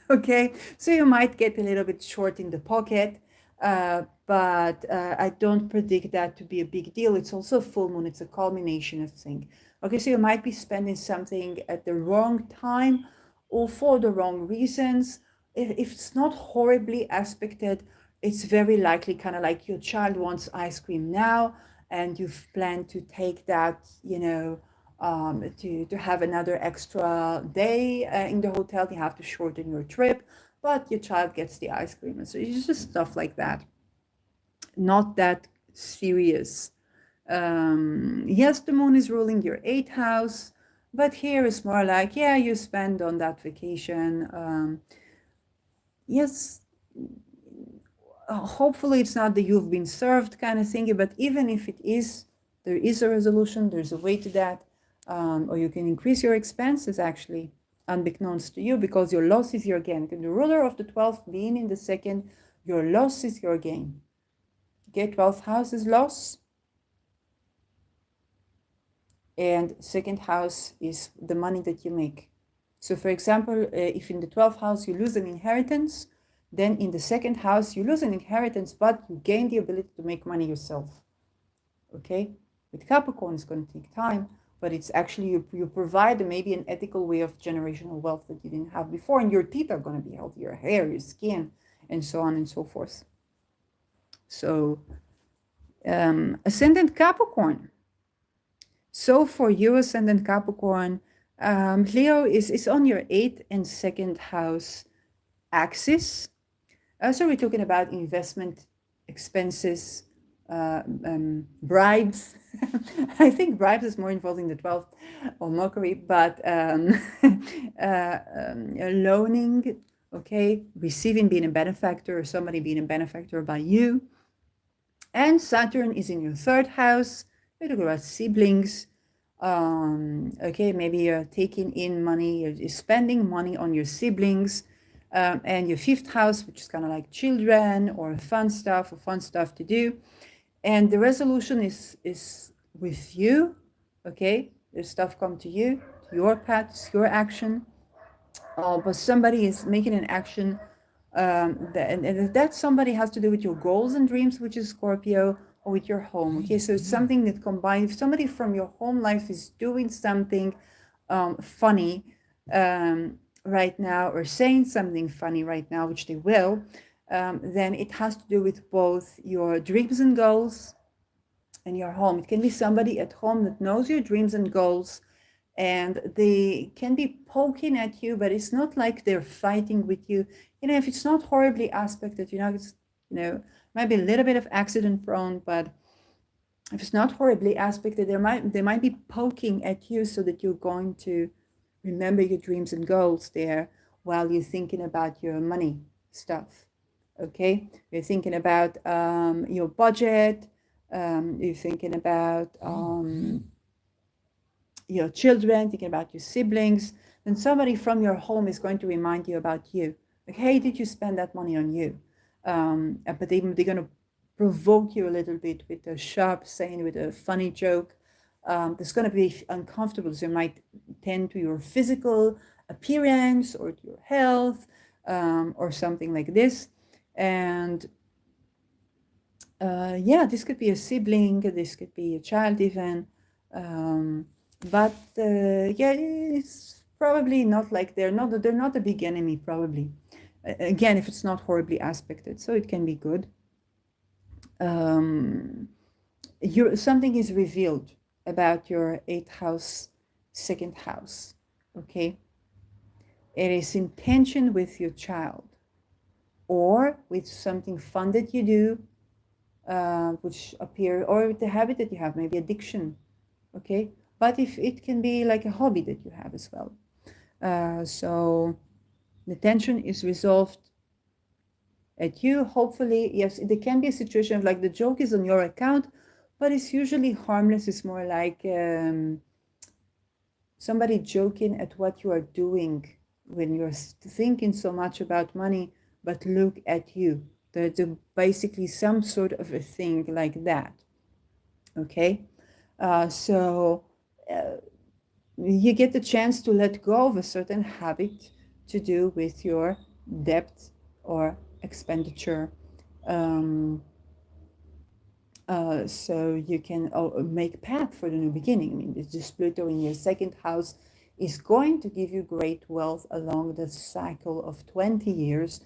Okay, so you might get a little bit short in the pocket. But I don't predict that to be a big deal. It's also a full moon. It's a culmination of things. Okay, so you might be spending something at the wrong time or for the wrong reasons. If it's not horribly aspected, it's very likely kind of like your child wants ice cream now, and you've planned to take that, to have another extra day in the hotel. You have to shorten your trip, but your child gets the ice cream. And so it's just stuff like that. Not that serious. Yes, the moon is ruling your 8th house, but here it's more like, yeah, you spend on that vacation. Yes, hopefully it's not the you've been served kind of thing, but even if it is, there is a resolution, there's a way to that, or you can increase your expenses actually, unbeknownst to you, because your loss is your gain. The ruler of the 12th being in the second, your loss is your gain. Okay, 12th house is loss, and second house is the money that you make. So for example, if in the 12th house you lose an inheritance, then in the second house you lose an inheritance, but you gain the ability to make money yourself. Okay, with Capricorn it's going to take time, but it's actually you provide maybe an ethical way of generational wealth that you didn't have before, and your teeth are going to be healthy, your hair, your skin, and so on and so forth. So ascendant Capricorn. So for you, ascendant Capricorn, Leo is on your 8th and 2nd house axis. So we're talking about investment expenses, bribes. I think bribes is more involved in the 12th, or mockery, but loaning, okay, receiving, being a benefactor, or somebody being a benefactor by you. And Saturn is in your 3rd house. We're talking about siblings. Okay, maybe you're taking in money, you're spending money on your siblings. And your 5th house, which is kind of like children or fun stuff to do. And the resolution is with you. Okay, the stuff come to you, to your path, your action. But somebody is making an action, and that somebody has to do with your goals and dreams, which is Scorpio, or with your home. Okay, so it's something that combines. If somebody from your home life is doing something funny right now, or saying something funny right now, which they will, then it has to do with both your dreams and goals and your home. It can be somebody at home that knows your dreams and goals, and they can be poking at you, but it's not like they're fighting with you. If it's not horribly aspected, it's, might be a little bit of accident prone, but if it's not horribly aspected, they might be poking at you so that you're going to remember your dreams and goals there while you're thinking about your money stuff. Okay, you're thinking about your budget, you're thinking about your children, thinking about your siblings, then somebody from your home is going to remind you about you. Like, hey, did you spend that money on you? But they're going to provoke you a little bit with a sharp saying, with a funny joke. That's going to be uncomfortable. So you might tend to your physical appearance or to your health, or something like this. And this could be a sibling, this could be a child even. But yeah, it's probably not like they're not a big enemy, probably. Again, if it's not horribly aspected, so it can be good. Something is revealed about your 8th house, 2nd house. Okay, it is in tension with your child, or with something fun that you do, which appear, or the habit that you have, maybe addiction. Okay, but if it can be like a hobby that you have as well. So the tension is resolved at you. Hopefully, yes, there can be a situation of like the joke is on your account, but it's usually harmless. It's more like somebody joking at what you are doing when you're thinking so much about money, but look at you. There's basically some sort of a thing like that. Okay, so you get the chance to let go of a certain habit to do with your debt or expenditure. So you can make path for the new beginning. I mean, this Pluto in your 2nd house is going to give you great wealth along the cycle of 20 years.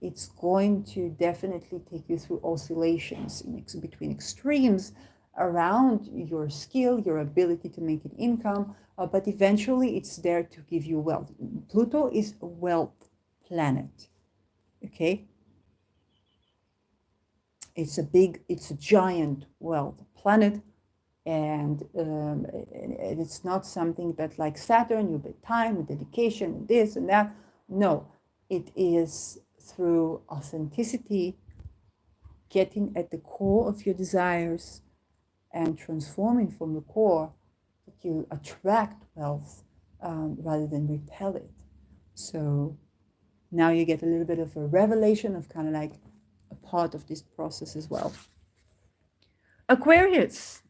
It's going to definitely take you through oscillations between extremes around your skill, your ability to make an income, but eventually it's there to give you wealth. Pluto is a wealth planet, okay? It's a giant wealth planet, and it's not something that like Saturn, you put time and dedication and this and that. No, it is through authenticity, getting at the core of your desires and transforming from the core, that you attract wealth rather than repel it. So now you get a little bit of a revelation of kind of like a part of this process as well. Aquarius.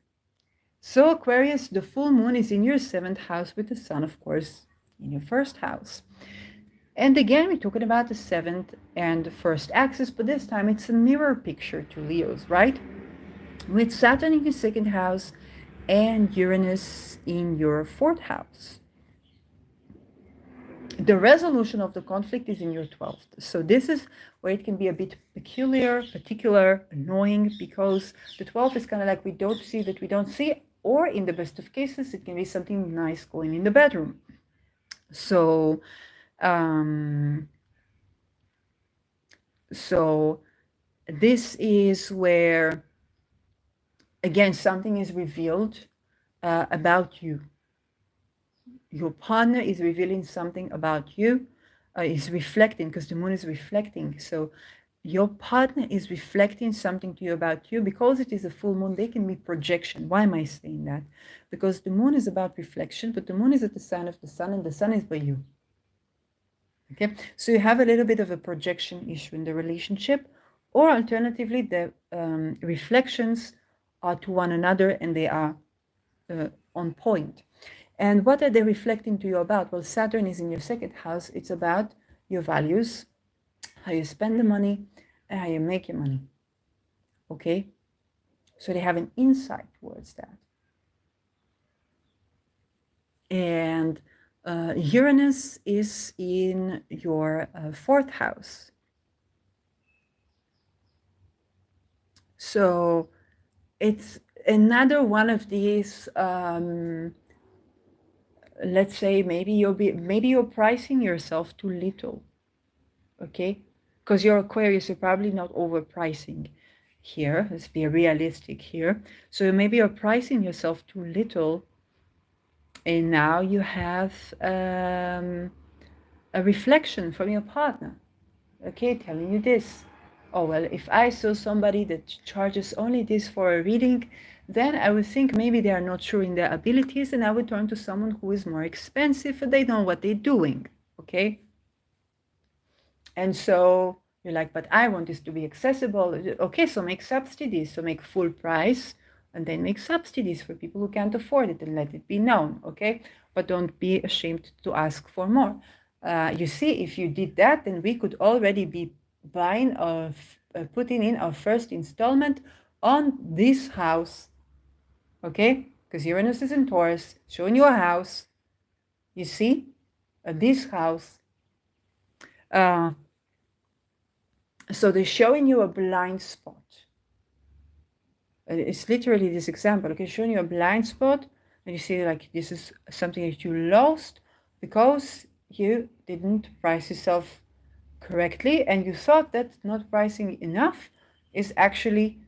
So Aquarius, the full moon is in your 7th house with the sun, of course, in your 1st house. And again, we're talking about the 7th and the 1st axis, but this time it's a mirror picture to Leos, right? With Saturn in your 2nd house and Uranus in your 4th house. The resolution of the conflict is in your 12th. So this is where it can be a bit particular, annoying, because the 12th is kind of like we don't see that we don't see, or in the best of cases, it can be something nice going in the bedroom. So, so this is where, again, something is revealed about you. Your partner is revealing something about you, is reflecting, because the moon is reflecting. So your partner is reflecting something to you about you. Because it is a full moon, they can be projection. Why am I saying that? Because the moon is about reflection, but the moon is at the sign of the sun, and the sun is by you. Okay, so you have a little bit of a projection issue in the relationship, or alternatively, the reflections are to one another and they are on point. And what are they reflecting to you about? Well, Saturn is in your 2nd house. It's about your values, how you spend the money, and how you make your money. Okay? So they have an insight towards that. And Uranus is in your 4th house. So it's another one of these, let's say maybe you're pricing yourself too little, okay? Because you're Aquarius, you're probably not overpricing here. Let's be realistic here. So maybe you're pricing yourself too little, and now you have a reflection from your partner, okay, telling you this. Oh, well, if I saw somebody that charges only this for a reading, then I would think maybe they are not sure in their abilities, and I would turn to someone who is more expensive and they know what they're doing, okay? And so you're like, but I want this to be accessible. Okay, so make subsidies, so make full price, and then make subsidies for people who can't afford it, and let it be known, okay? But don't be ashamed to ask for more. You see, if you did that, then we could already be buying or putting in our first installment on this house, okay? because Uranus is in Taurus, showing you a house. You see, this house. So they're showing you a blind spot. It's literally this example. Okay, showing you a blind spot, and you see like this is something that you lost because you didn't price yourself correctly, and you thought that not pricing enough is actually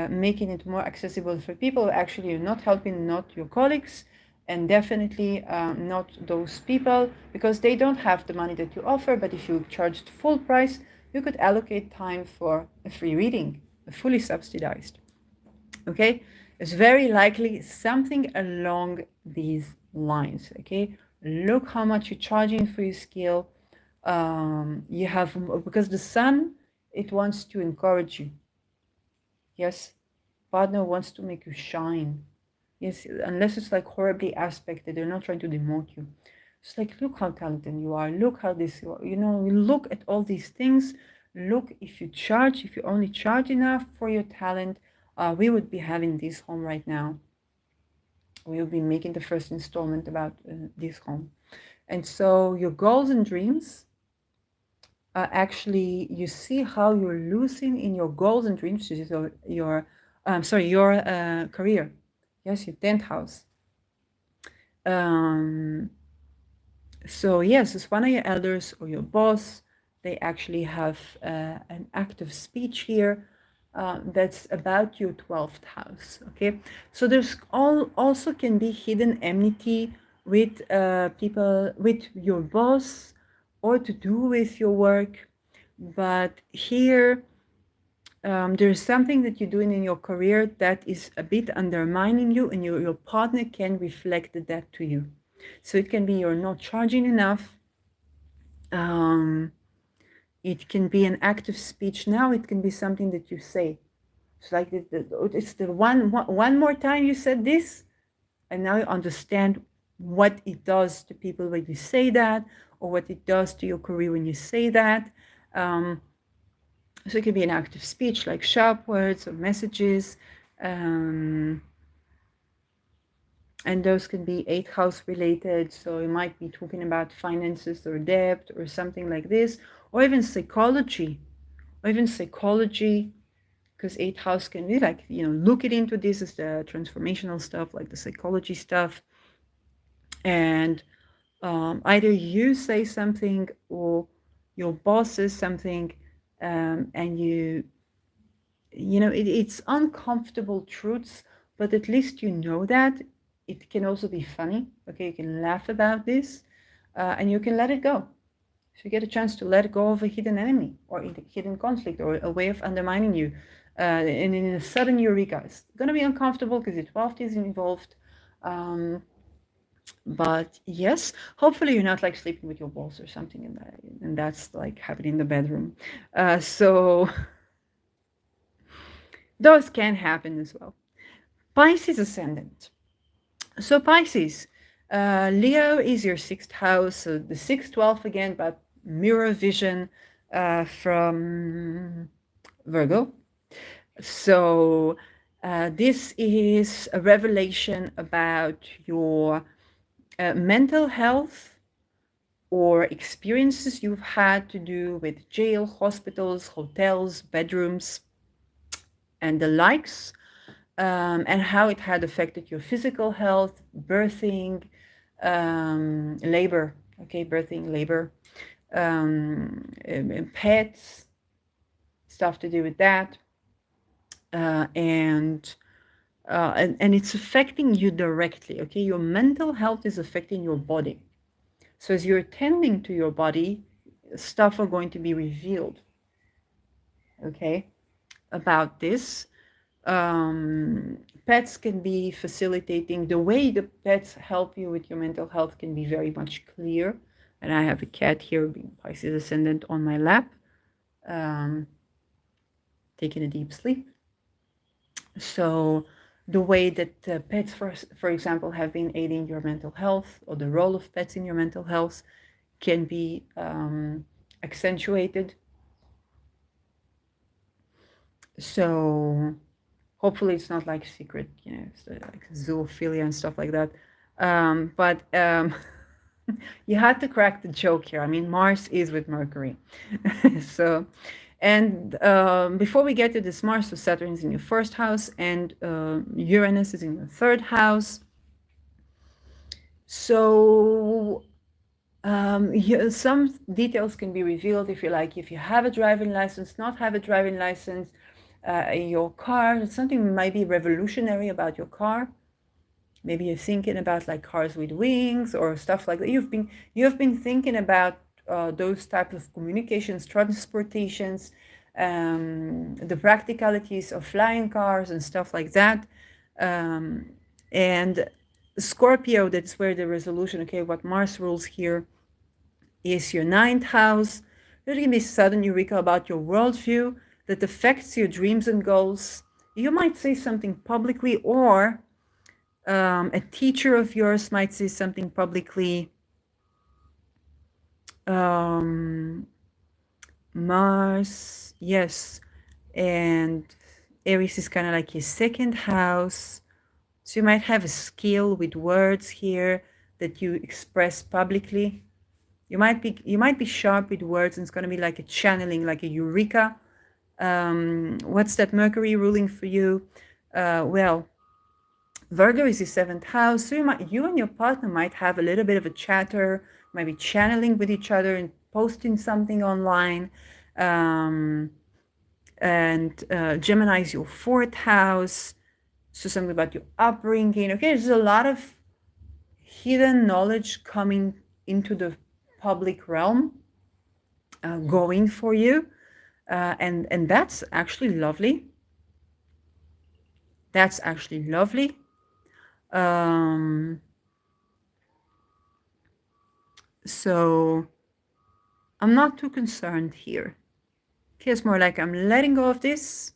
making it more accessible for people. Actually, you're not helping, not your colleagues, and definitely not those people, because they don't have the money that you offer. But if you charged full price, you could allocate time for a free reading, fully subsidized. Okay, it's very likely something along these lines. Okay, look how much you're charging for your skill. You have, because the sun, it wants to encourage you. Yes, partner wants to make you shine. Yes, unless it's like horribly aspected, they're not trying to demote you. It's like, look how talented you are. Look how this, you know, look at all these things. Look, if you charge, if you only charge enough for your talent, we would be having this home right now. We will be making the first installment about this home. And so your goals and dreams, actually, you see how you're losing in your goals and dreams, which is your career. Yes, your 10th house. So yes, it's one of your elders or your boss. They actually have an active speech here that's about your 12th house. Okay, so there's also can be hidden enmity with people, with your boss, or to do with your work. But here there's something that you're doing in your career that is a bit undermining you, and your partner can reflect that to you. So it can be you're not charging enough. It can be an active speech. Now it can be something that you say. It's like it's the one more time you said this, and now you understand what it does to people when you say that, or what it does to your career when you say that. So it can be an active speech, like sharp words or messages. And those can be 8th house related. So you might be talking about finances or debt or something like this, or even psychology, because 8th house can be like, you know, looking into this as the transformational stuff, like the psychology stuff. And either you say something or your boss says something, and you know, it's uncomfortable truths, but at least you know that. It can also be funny. Okay, you can laugh about this, and you can let it go. So you get a chance to let go of a hidden enemy or a hidden conflict or a way of undermining you. And in a sudden eureka, it's going to be uncomfortable because the 12th is involved. But yes, hopefully you're not like sleeping with your boss or something, and that's like happening in the bedroom. So those can happen as well. Pisces ascendant. So Pisces, Leo is your 6th house, so the 6th, 12th again, but mirror vision from Virgo. So this is a revelation about your mental health or experiences you've had to do with jail, hospitals, hotels, bedrooms, and the likes. And how it had affected your physical health, birthing, labor, pets, stuff to do with that. And it's affecting you directly, okay? Your mental health is affecting your body. So as you're attending to your body, stuff are going to be revealed, okay, about this. Pets can be facilitating. The way the pets help you with your mental health can be very much clear. And I have a cat here, being Pisces ascendant, on my lap, taking a deep sleep. So the way that pets, for example, have been aiding your mental health, or the role of pets in your mental health, can be accentuated. So Hopefully it's not like secret, so like zoophilia and stuff like that. But you had to crack the joke here. I mean, Mars is with Mercury. So, and before we get to this, Mars, so Saturn is in your first house and Uranus is in your third house. So some details can be revealed if you like, if you have a driving license, not have a driving license, your car, something might be revolutionary about your car. Maybe you're thinking about like cars with wings or stuff like that. You've been thinking about those types of communications, transportations, the practicalities of flying cars and stuff like that. And Scorpio, that's where the resolution, okay, what Mars rules here is your ninth house. There's going to be sudden eureka about your worldview that affects your dreams and goals. You might say something publicly, or a teacher of yours might say something publicly. Mars, yes, and Aries is kind of like your second house. So you might have a skill with words here that you express publicly. You might be sharp with words, and it's going to be like a channeling, like a eureka. What's that Mercury ruling for you? Well, Virgo is your seventh house, so you and your partner might have a little bit of a chatter, maybe channeling with each other and posting something online. And Gemini is your fourth house, so something about your upbringing. Okay, there's a lot of hidden knowledge coming into the public realm, going for you, and that's actually lovely. That's actually lovely. So I'm not too concerned here. Okay, it's more like I'm letting go of this,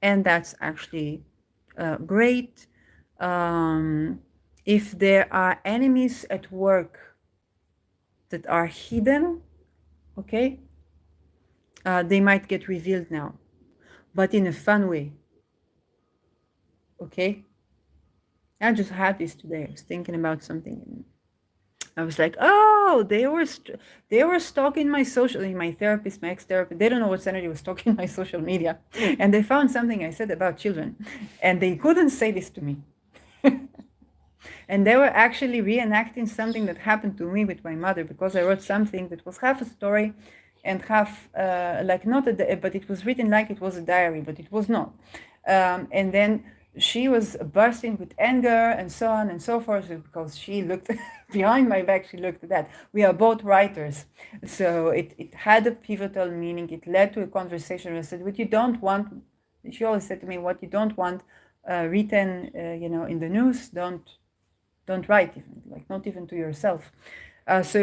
and that's actually great. If there are enemies at work that are hidden, okay, they might get revealed now, but in a fun way. Okay, I just had this today. I was thinking about something, and I was like, oh, they were stalking my my therapist, my ex-therapist. They don't know what energy was stalking my social media, and they found something I said about children, and they couldn't say this to me. And they were actually reenacting something that happened to me with my mother, because I wrote something that was half a story and half like not but it was written like it was a diary, but it was not. And then she was bursting with anger and so on and so forth, because she looked behind my back. She looked at that. We are both writers, so it had a pivotal meaning. It led to a conversation. I said, what you don't want, she always said to me, what you don't want written in the news, don't write, even, like not even to yourself. So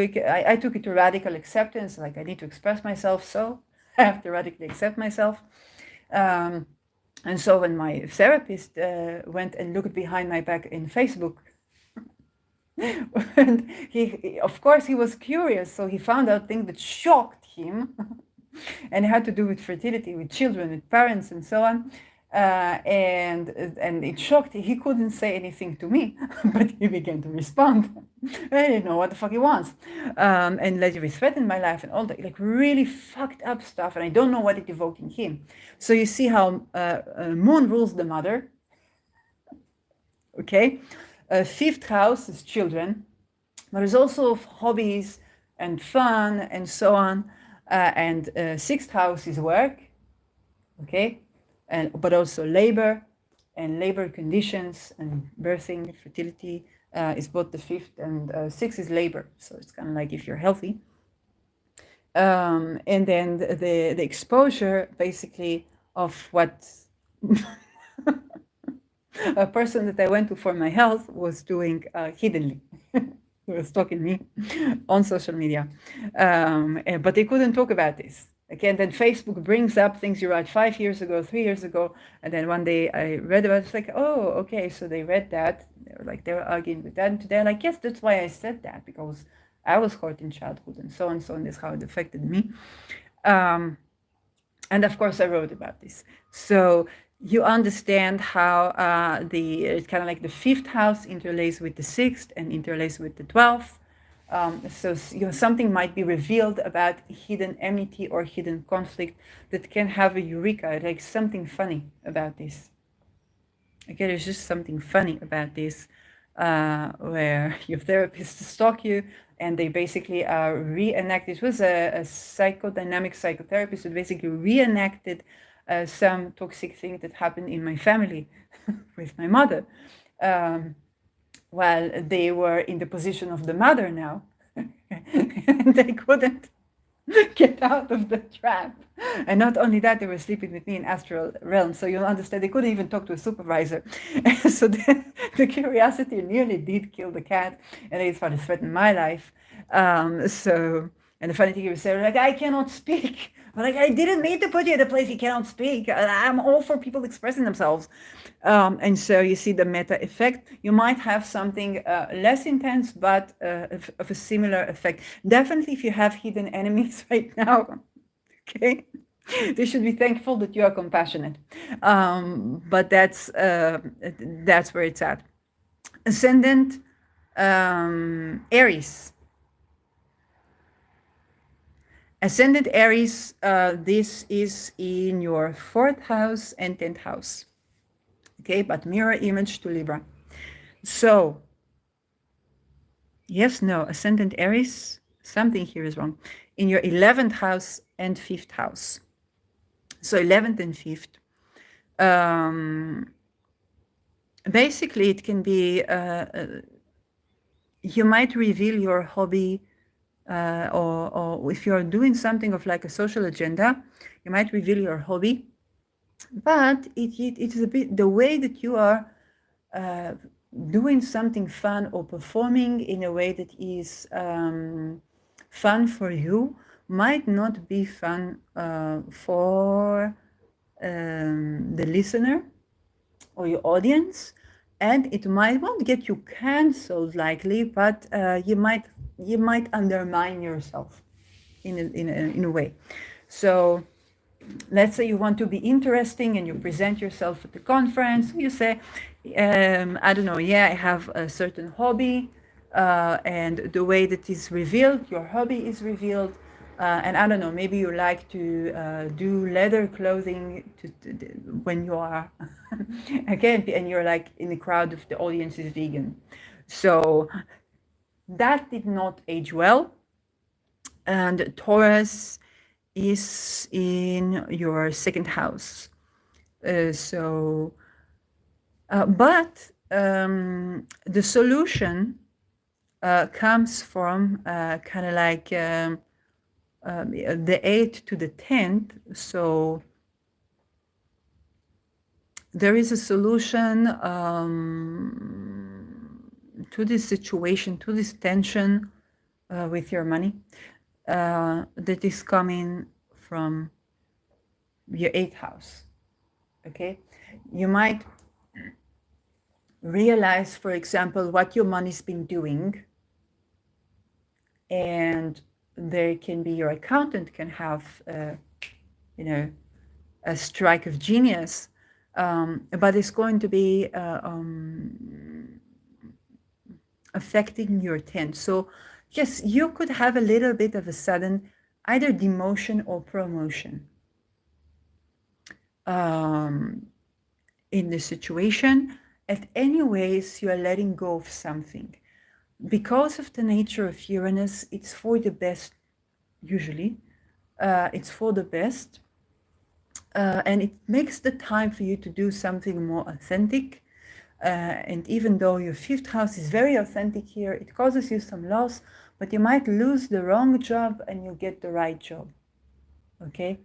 I took it to radical acceptance, like I need to express myself, so I have to radically accept myself. And so when my therapist went and looked behind my back in Facebook, and of course he was curious, so he found out things that shocked him, and it had to do with fertility, with children, with parents, and so on. And it shocked. He couldn't say anything to me, but he began to respond. I didn't know what the fuck he wants, and later he threatened my life and all that, like really fucked up stuff. And I don't know what it evoked in him. So you see how Moon rules the mother. Okay, fifth house is children, but there's also hobbies and fun and so on. And sixth house is work. Okay. But also labor and labor conditions and birthing, fertility is both the fifth, and six is labor. So it's kind of like if you're healthy. And then the exposure basically of what a person that I went to for my health was doing hiddenly. He was stalking me on social media. But they couldn't talk about this. Again, then Facebook brings up things you wrote 5 years ago, 3 years ago, and then one day I read about it. It's like, oh, okay, so they read that. They were arguing with that, and today, like, yes, that's why I said that, because I was hurt in childhood, and so on. That's how it affected me. And of course, I wrote about this. So you understand how it's kind of like the fifth house interlaces with the sixth and interlaces with the 12th. So something might be revealed about hidden enmity or hidden conflict that can have a eureka, like something funny about this. Okay, there's just something funny about this, where your therapist stalk you and they basically reenact. It was a psychodynamic psychotherapist who basically reenacted some toxic thing that happened in my family with my mother, while they were in the position of the mother now, and they couldn't get out of the trap. And not only that, they were sleeping with me in astral realm. So you'll understand they couldn't even talk to a supervisor. So the curiosity nearly did kill the cat, and they started to threaten my life. And the funny thing is, they're like, I cannot speak. But like, I didn't mean to put you in a place you cannot speak. I'm all for people expressing themselves. And so you see the meta effect. You might have something less intense, but of a similar effect. Definitely, if you have hidden enemies right now, okay, they should be thankful that you are compassionate. But that's where it's at. Ascendant Aries. Ascendant Aries, this is in your 4th house and 10th house. Okay, but mirror image to Libra. So, yes, no, Ascendant Aries, something here is wrong. In your 11th house and 5th house. So 11th and 5th. Basically, it can be, you might reveal your hobby, or if you're doing something of like a social agenda, you might reveal your hobby. But it is a bit the way that you are doing something fun or performing in a way that is fun for you might not be fun for the listener or your audience, and it won't get you cancelled likely, but you might undermine yourself in a way. So let's say you want to be interesting and you present yourself at the conference. You say, I don't know, yeah, I have a certain hobby, and the way that is revealed, your hobby is revealed. And I don't know, maybe you like to do leather clothing when you are, again, and you're like in the crowd of the audience is vegan. So that did not age well. And Taurus is in your 2nd house. But the solution comes from kind of like the 8th to the 10th. So there is a solution to this situation, to this tension with your money that is coming from your 8th house. Okay, you might realize, for example, what your money's been doing, and there can be your accountant can have a strike of genius, but it's going to be affecting your 10th. So yes, you could have a little bit of a sudden either demotion or promotion in the situation. And anyways, you are letting go of something. Because of the nature of Uranus, it's for the best, usually. It's for the best. And it makes the time for you to do something more authentic. And even though your 5th house is very authentic here, it causes you some loss, but you might lose the wrong job and you get the right job. Okay?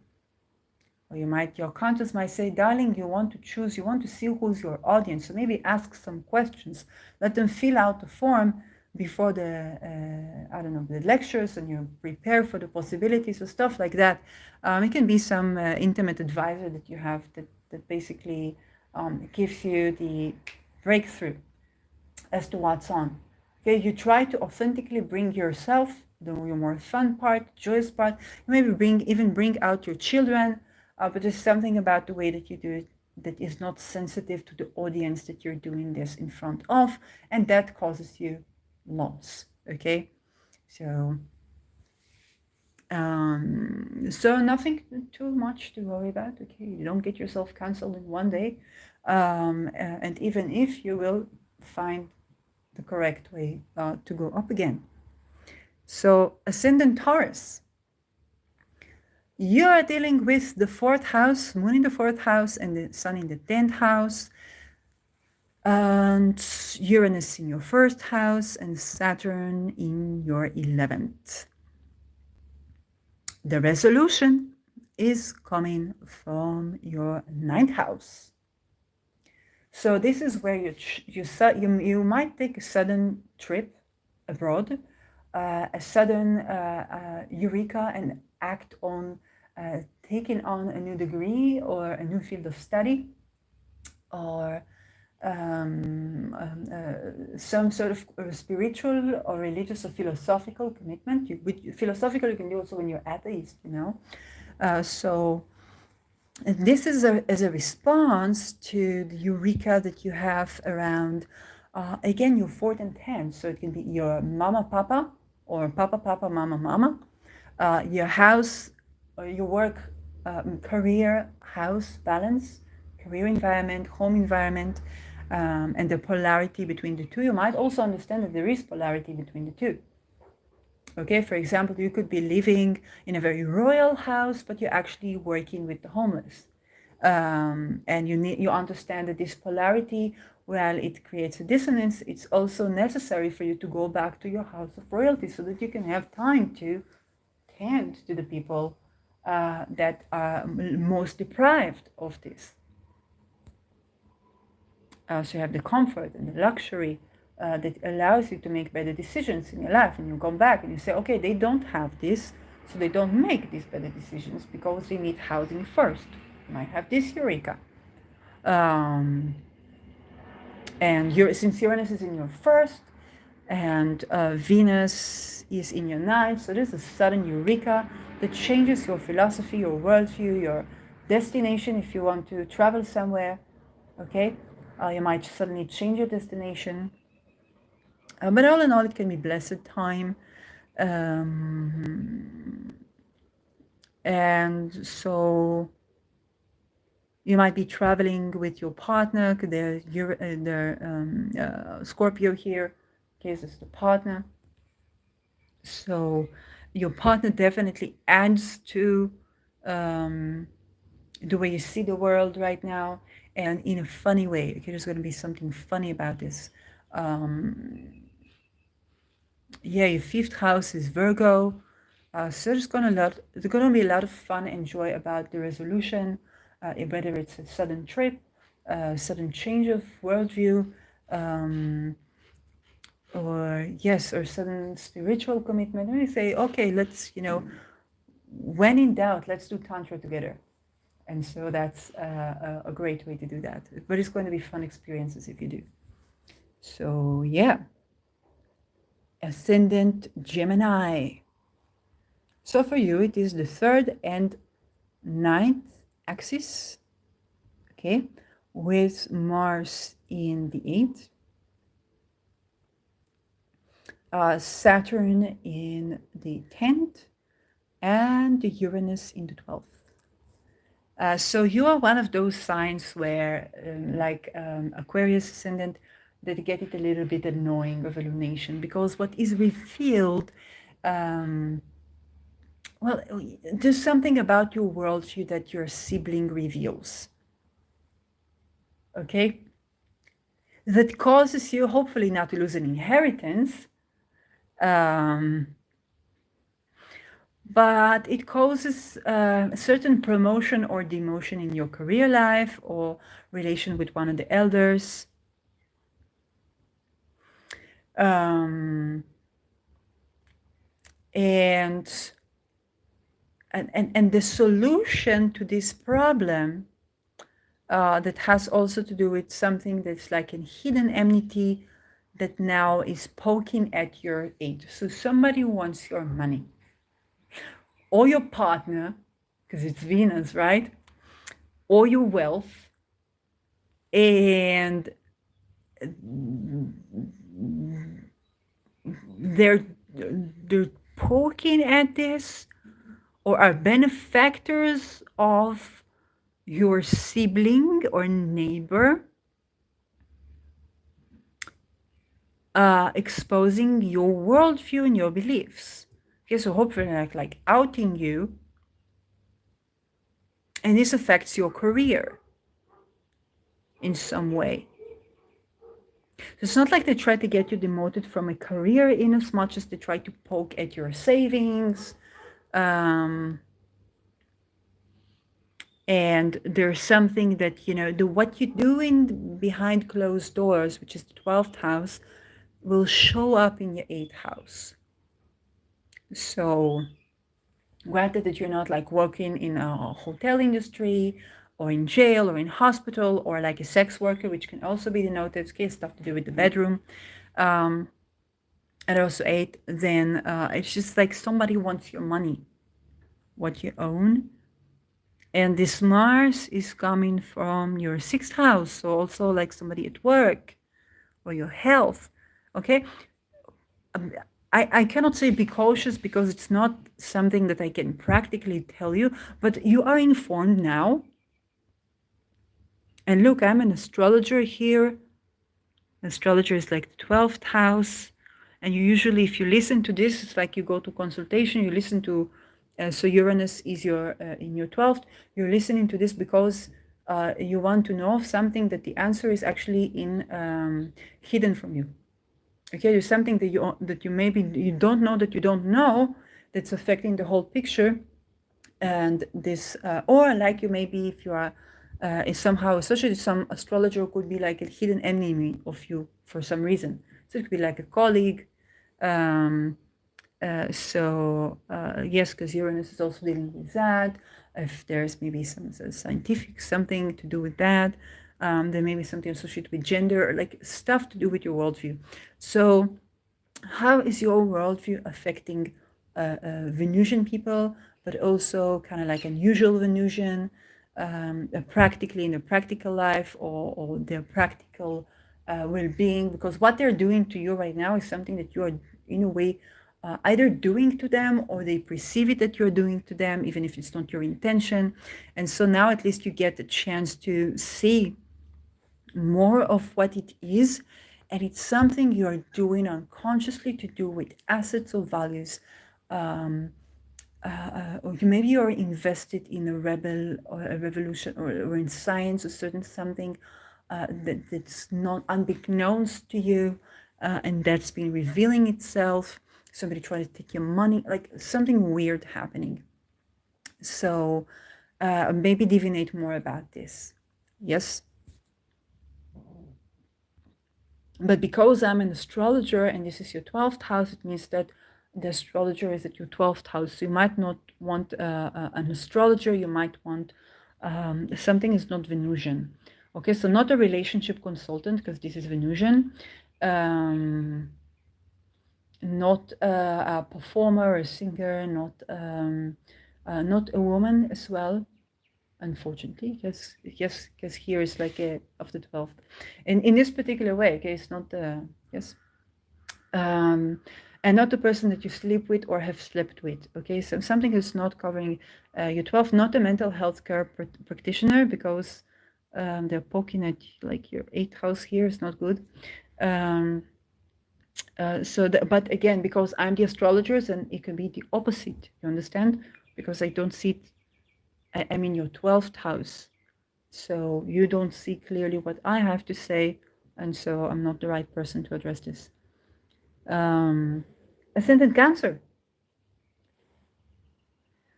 Or your conscience might say, darling, you want to choose, you want to see who's your audience. So maybe ask some questions. Let them fill out the form before the, the lectures, and you prepare for the possibilities or stuff like that. It can be some intimate advisor that you have that basically gives you the breakthrough as to what's on. Okay, you try to authentically bring yourself, your more fun part, joyous part. You maybe bring out your children, but there's something about the way that you do it that is not sensitive to the audience that you're doing this in front of, and that causes you loss. Okay, so so nothing too much to worry about. Okay, you don't get yourself cancelled in one day, and even if you will find the correct way to go up again. So ascendant Taurus, you are dealing with the 4th house, moon in the 4th house and the sun in the 10th house, and Uranus in your 1st house and Saturn in your 11th. The resolution is coming from your 9th house. So this is where you might take a sudden trip abroad, a sudden eureka, and act on taking on a new degree or a new field of study, or some sort of spiritual or religious or philosophical commitment. Philosophical you can do also when you're atheist, you know. So this is as a response to the eureka that you have around, again, your 4th and 10th. So it can be your mama, papa, or papa, papa, mama, mama, your house, or your work, career, house balance, career environment, home environment, and the polarity between the two. You might also understand that there is polarity between the two. Okay, for example, you could be living in a very royal house, but you're actually working with the homeless. And you understand that this polarity, while it creates a dissonance, it's also necessary for you to go back to your house of royalty so that you can have time to tend to the people that are most deprived of this. So you have the comfort and the luxury that allows you to make better decisions in your life, and you come back and you say, okay, they don't have this, so they don't make these better decisions because they need housing first. You might have this eureka. And since Uranus is in your 1st and Venus is in your 9th, so there's a sudden eureka that changes your philosophy, your worldview, your destination if you want to travel somewhere. Okay, you might suddenly change your destination. But all in all, it can be blessed time. And so you might be traveling with your partner. There's Scorpio here. Okay, this is the partner. So your partner definitely adds to the way you see the world right now, and in a funny way. Okay, there's going to be something funny about this. Yeah, your 5th house is Virgo, so there's going to be a lot of fun and joy about the resolution, whether it's a sudden trip, sudden change of worldview, or sudden spiritual commitment. And we say, okay, let's, when in doubt, let's do Tantra together. And so that's a great way to do that. But it's going to be fun experiences if you do. So yeah. Ascendant Gemini. So for you, it is the 3rd and 9th axis, okay, with Mars in the 8th, Saturn in the 10th, and Uranus in the 12th. So you are one of those signs where, like Aquarius ascendant, that get it a little bit annoying of a lunation, because what is revealed, there's something about your worldview that your sibling reveals, okay, that causes you hopefully not to lose an inheritance, but it causes a certain promotion or demotion in your career life or relation with one of the elders. And the solution to this problem that has also to do with something that's like a hidden enmity that now is poking at your age. So somebody wants your money, or your partner, because it's Venus, right? or your wealth, and they're poking at this, or are benefactors of your sibling or neighbor, exposing your worldview and your beliefs. Okay, so hopefully like outing you, and this affects your career in some way. So it's not like they try to get you demoted from a career in as much as they try to poke at your savings. And there's something that, you know, what you do in behind closed doors, which is the 12th house, will show up in your 8th house. So granted that you're not like working in a hotel industry or in jail or in hospital or like a sex worker, which can also be denoted, okay, stuff to do with the bedroom. And also 8, then it's just like somebody wants your money, what you own. And this Mars is coming from your 6th house, so also like somebody at work or your health, okay? I cannot say be cautious because it's not something that I can practically tell you, but you are informed now. And look, I'm an astrologer here. Astrologer is like the 12th house. And you usually, if you listen to this, it's like you go to consultation, you listen to, so Uranus is your in your 12th. You're listening to this because you want to know something that the answer is actually in hidden from you. Okay, there's something that you maybe you don't know that you don't know that's affecting the whole picture, and this or like you maybe if you are is somehow associated, some astrologer could be like a hidden enemy of you for some reason. So it could be like a colleague. Yes, because Uranus is also dealing with that. If there's maybe some scientific something to do with that, there may be something associated with gender, or like stuff to do with your worldview. So how is your worldview affecting Venusian people, but also kind of like unusual Venusian, practically in their practical life or their practical well-being? Because what they're doing to you right now is something that you are in a way either doing to them, or they perceive it that you're doing to them, even if it's not your intention. And so now at least you get a chance to see more of what it is, and it's something you're doing unconsciously to do with assets or values. Or maybe you're invested in a rebel or a revolution, or in science or certain something that's not unbeknownst to you, and that's been revealing itself. Somebody trying to take your money, like something weird happening. So maybe divinate more about this. Yes. But because I'm an astrologer and this is your 12th house, it means that the astrologer is at your 12th house. So you might not want an astrologer, you might want something is not Venusian. Okay, so not a relationship consultant, because this is Venusian. Not a performer, a singer, not a woman as well, unfortunately, because here is like a of the 12th, and in this particular way, okay, it's not yes, and not the person that you sleep with or have slept with. Okay, so something is not covering your 12th, not a mental health care practitioner, because they're poking at like your 8th house here is not good. But again, because I'm the astrologers, and it can be the opposite, you understand? Because I don't see it, I'm in your 12th house. So you don't see clearly what I have to say, and so I'm not the right person to address this. Ascendant Cancer.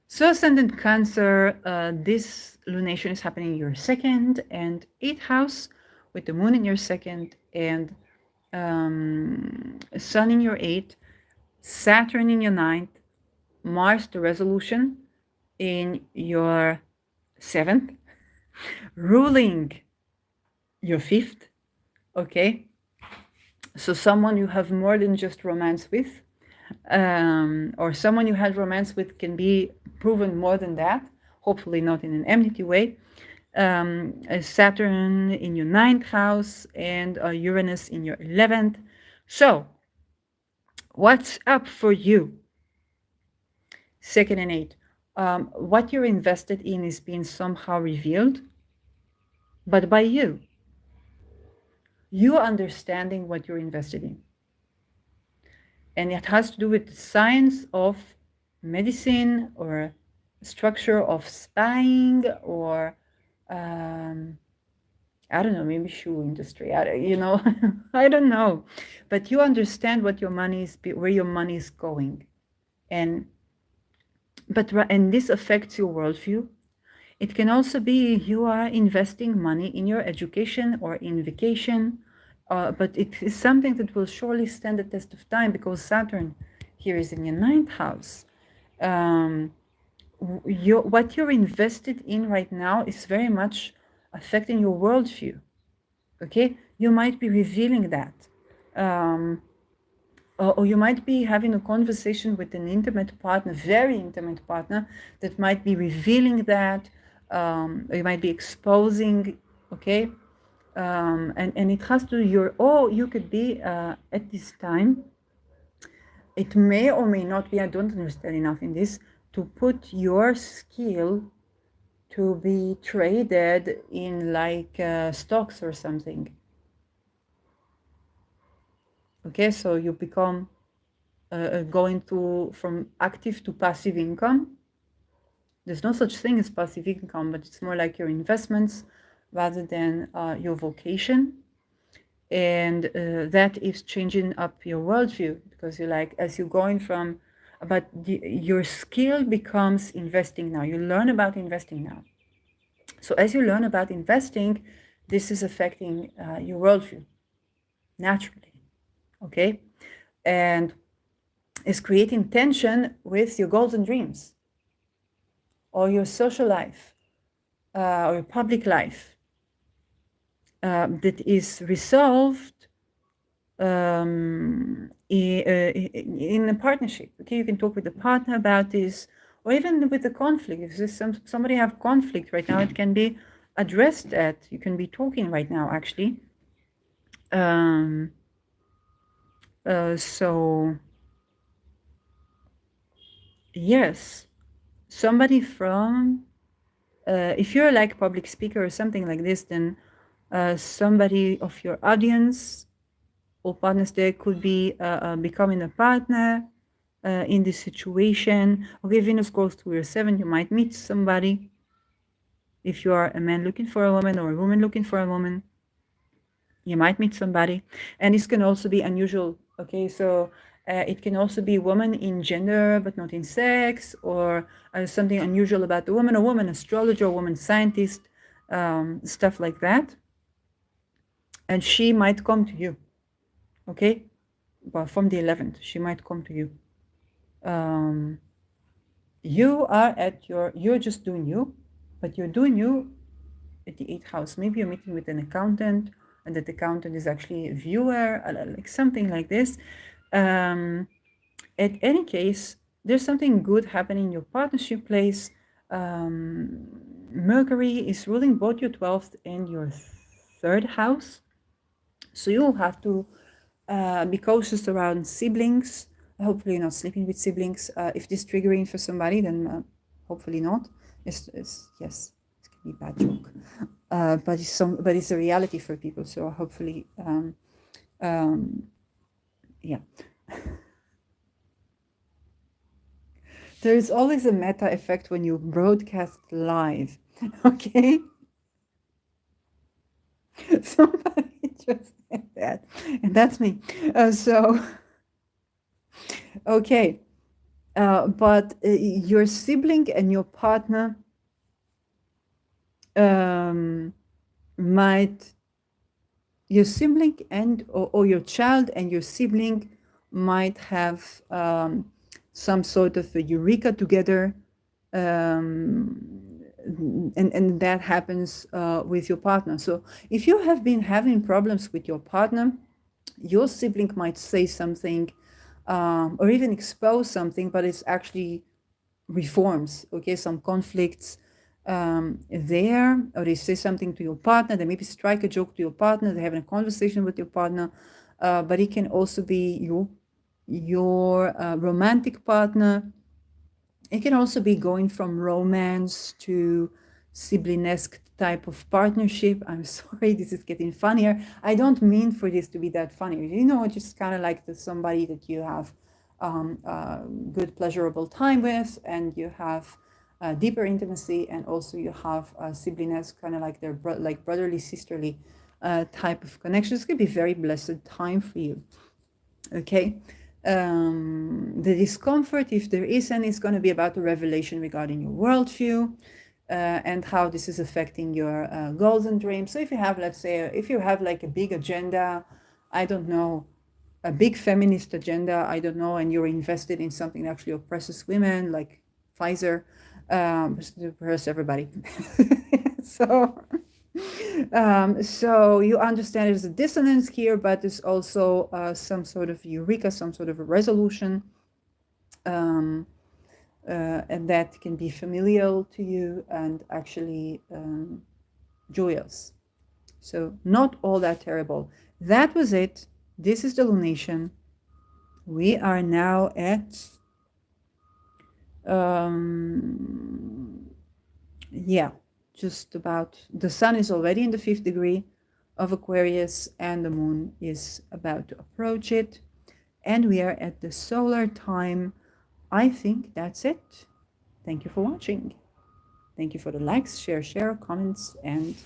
So Ascendant Cancer, this lunation is happening in your 2nd and 8th house, with the moon in your 2nd and Sun in your 8th, Saturn in your 9th, Mars, the resolution, in your 7th, ruling your 5th. Okay, so someone you have more than just romance with, or someone you had romance with can be proven more than that, hopefully not in an enmity way. Saturn in your 9th house, and Uranus in your 11th. So, what's up for you? 2nd and 8th. What you're invested in is being somehow revealed, but by you. You understanding what you're invested in. And it has to do with the science of medicine or structure of spying or I don't know, maybe shoe industry. I don't know. But you understand what your money is, where your money is going. And this affects your worldview. It can also be you are investing money in your education or in vacation, but it is something that will surely stand the test of time because Saturn here is in your 9th house. What you're invested in right now is very much affecting your worldview. Okay, you might be revealing that. Or you might be having a conversation with an intimate partner, very intimate partner, that might be revealing that, or you might be exposing, okay? And it has to do you could be at this time, it may or may not be, I don't understand enough in this, to put your skill to be traded in like stocks or something. Okay, so you become going from active to passive income. There's no such thing as passive income, but it's more like your investments rather than your vocation. And that is changing up your worldview because you're like, as you're going from, but your skill becomes investing now. You learn about investing now. So as you learn about investing, this is affecting your worldview naturally, okay? And is creating tension with your goals and dreams or your social life or your public life that is resolved in a partnership. Okay, you can talk with the partner about this, or even with the conflict. If there's somebody have conflict right now, it can be addressed at. You can be talking right now, actually. So yes, somebody from if you're like a public speaker or something like this, then somebody of your audience or partners there could be becoming a partner in this situation. Okay, Venus goes through your 7, you might meet somebody. If you are a man looking for a woman or a woman looking for a woman, you might meet somebody. And this can also be unusual. Okay, so it can also be woman in gender but not in sex, or something unusual about the woman, a woman astrologer, a woman scientist, stuff like that. And she might come to you. Okay, but from the 11th, she might come to you. You are you're just doing you, but you're doing you at the 8th house. Maybe you're meeting with an accountant, and that accountant is actually a viewer, like something like this. At any case, there's something good happening in your partnership place. Mercury is ruling both your 12th and your 3rd house. So you'll have to be cautious around siblings. Hopefully not sleeping with siblings. If this is triggering for somebody, then hopefully not. Yes, it can be a bad joke. But it's a reality for people. So hopefully, yeah. There is always a meta effect when you broadcast live. Okay. Somebody just said that, and that's me. Okay. But your sibling and your partner your sibling or your child and your sibling might have some sort of a eureka together, and that happens with your partner. So if you have been having problems with your partner, your sibling might say something or even expose something, but it's actually reforms, okay, some conflicts there, or they say something to your partner, they maybe strike a joke to your partner, they're having a conversation with your partner, but it can also be your romantic partner. It can also be going from romance to sibling-esque type of partnership. I'm sorry, this is getting funnier. I don't mean for this to be that funny. You know, just kind of like somebody that you have good, pleasurable time with, and you have deeper intimacy, and also you have sibling-esque, kind of like their like brotherly, sisterly type of connection. It's going to be very blessed time for you. Okay. The discomfort, if there is any, is going to be about the revelation regarding your worldview and how this is affecting your goals and dreams. So if you have, let's say, if you have like a big agenda, I don't know, a big feminist agenda, I don't know, and you're invested in something that actually oppresses women, like Pfizer, oppress everybody. So you understand there's a dissonance here, but there's also some sort of eureka, some sort of a resolution, and that can be familial to you and actually joyous. So not all that terrible. That was it. This is the lunation. We are now at just about, the sun is already in the 5th degree of Aquarius and the moon is about to approach it, and we are at the solar time. I think that's it. Thank you for watching. Thank you for the likes, share, comments, and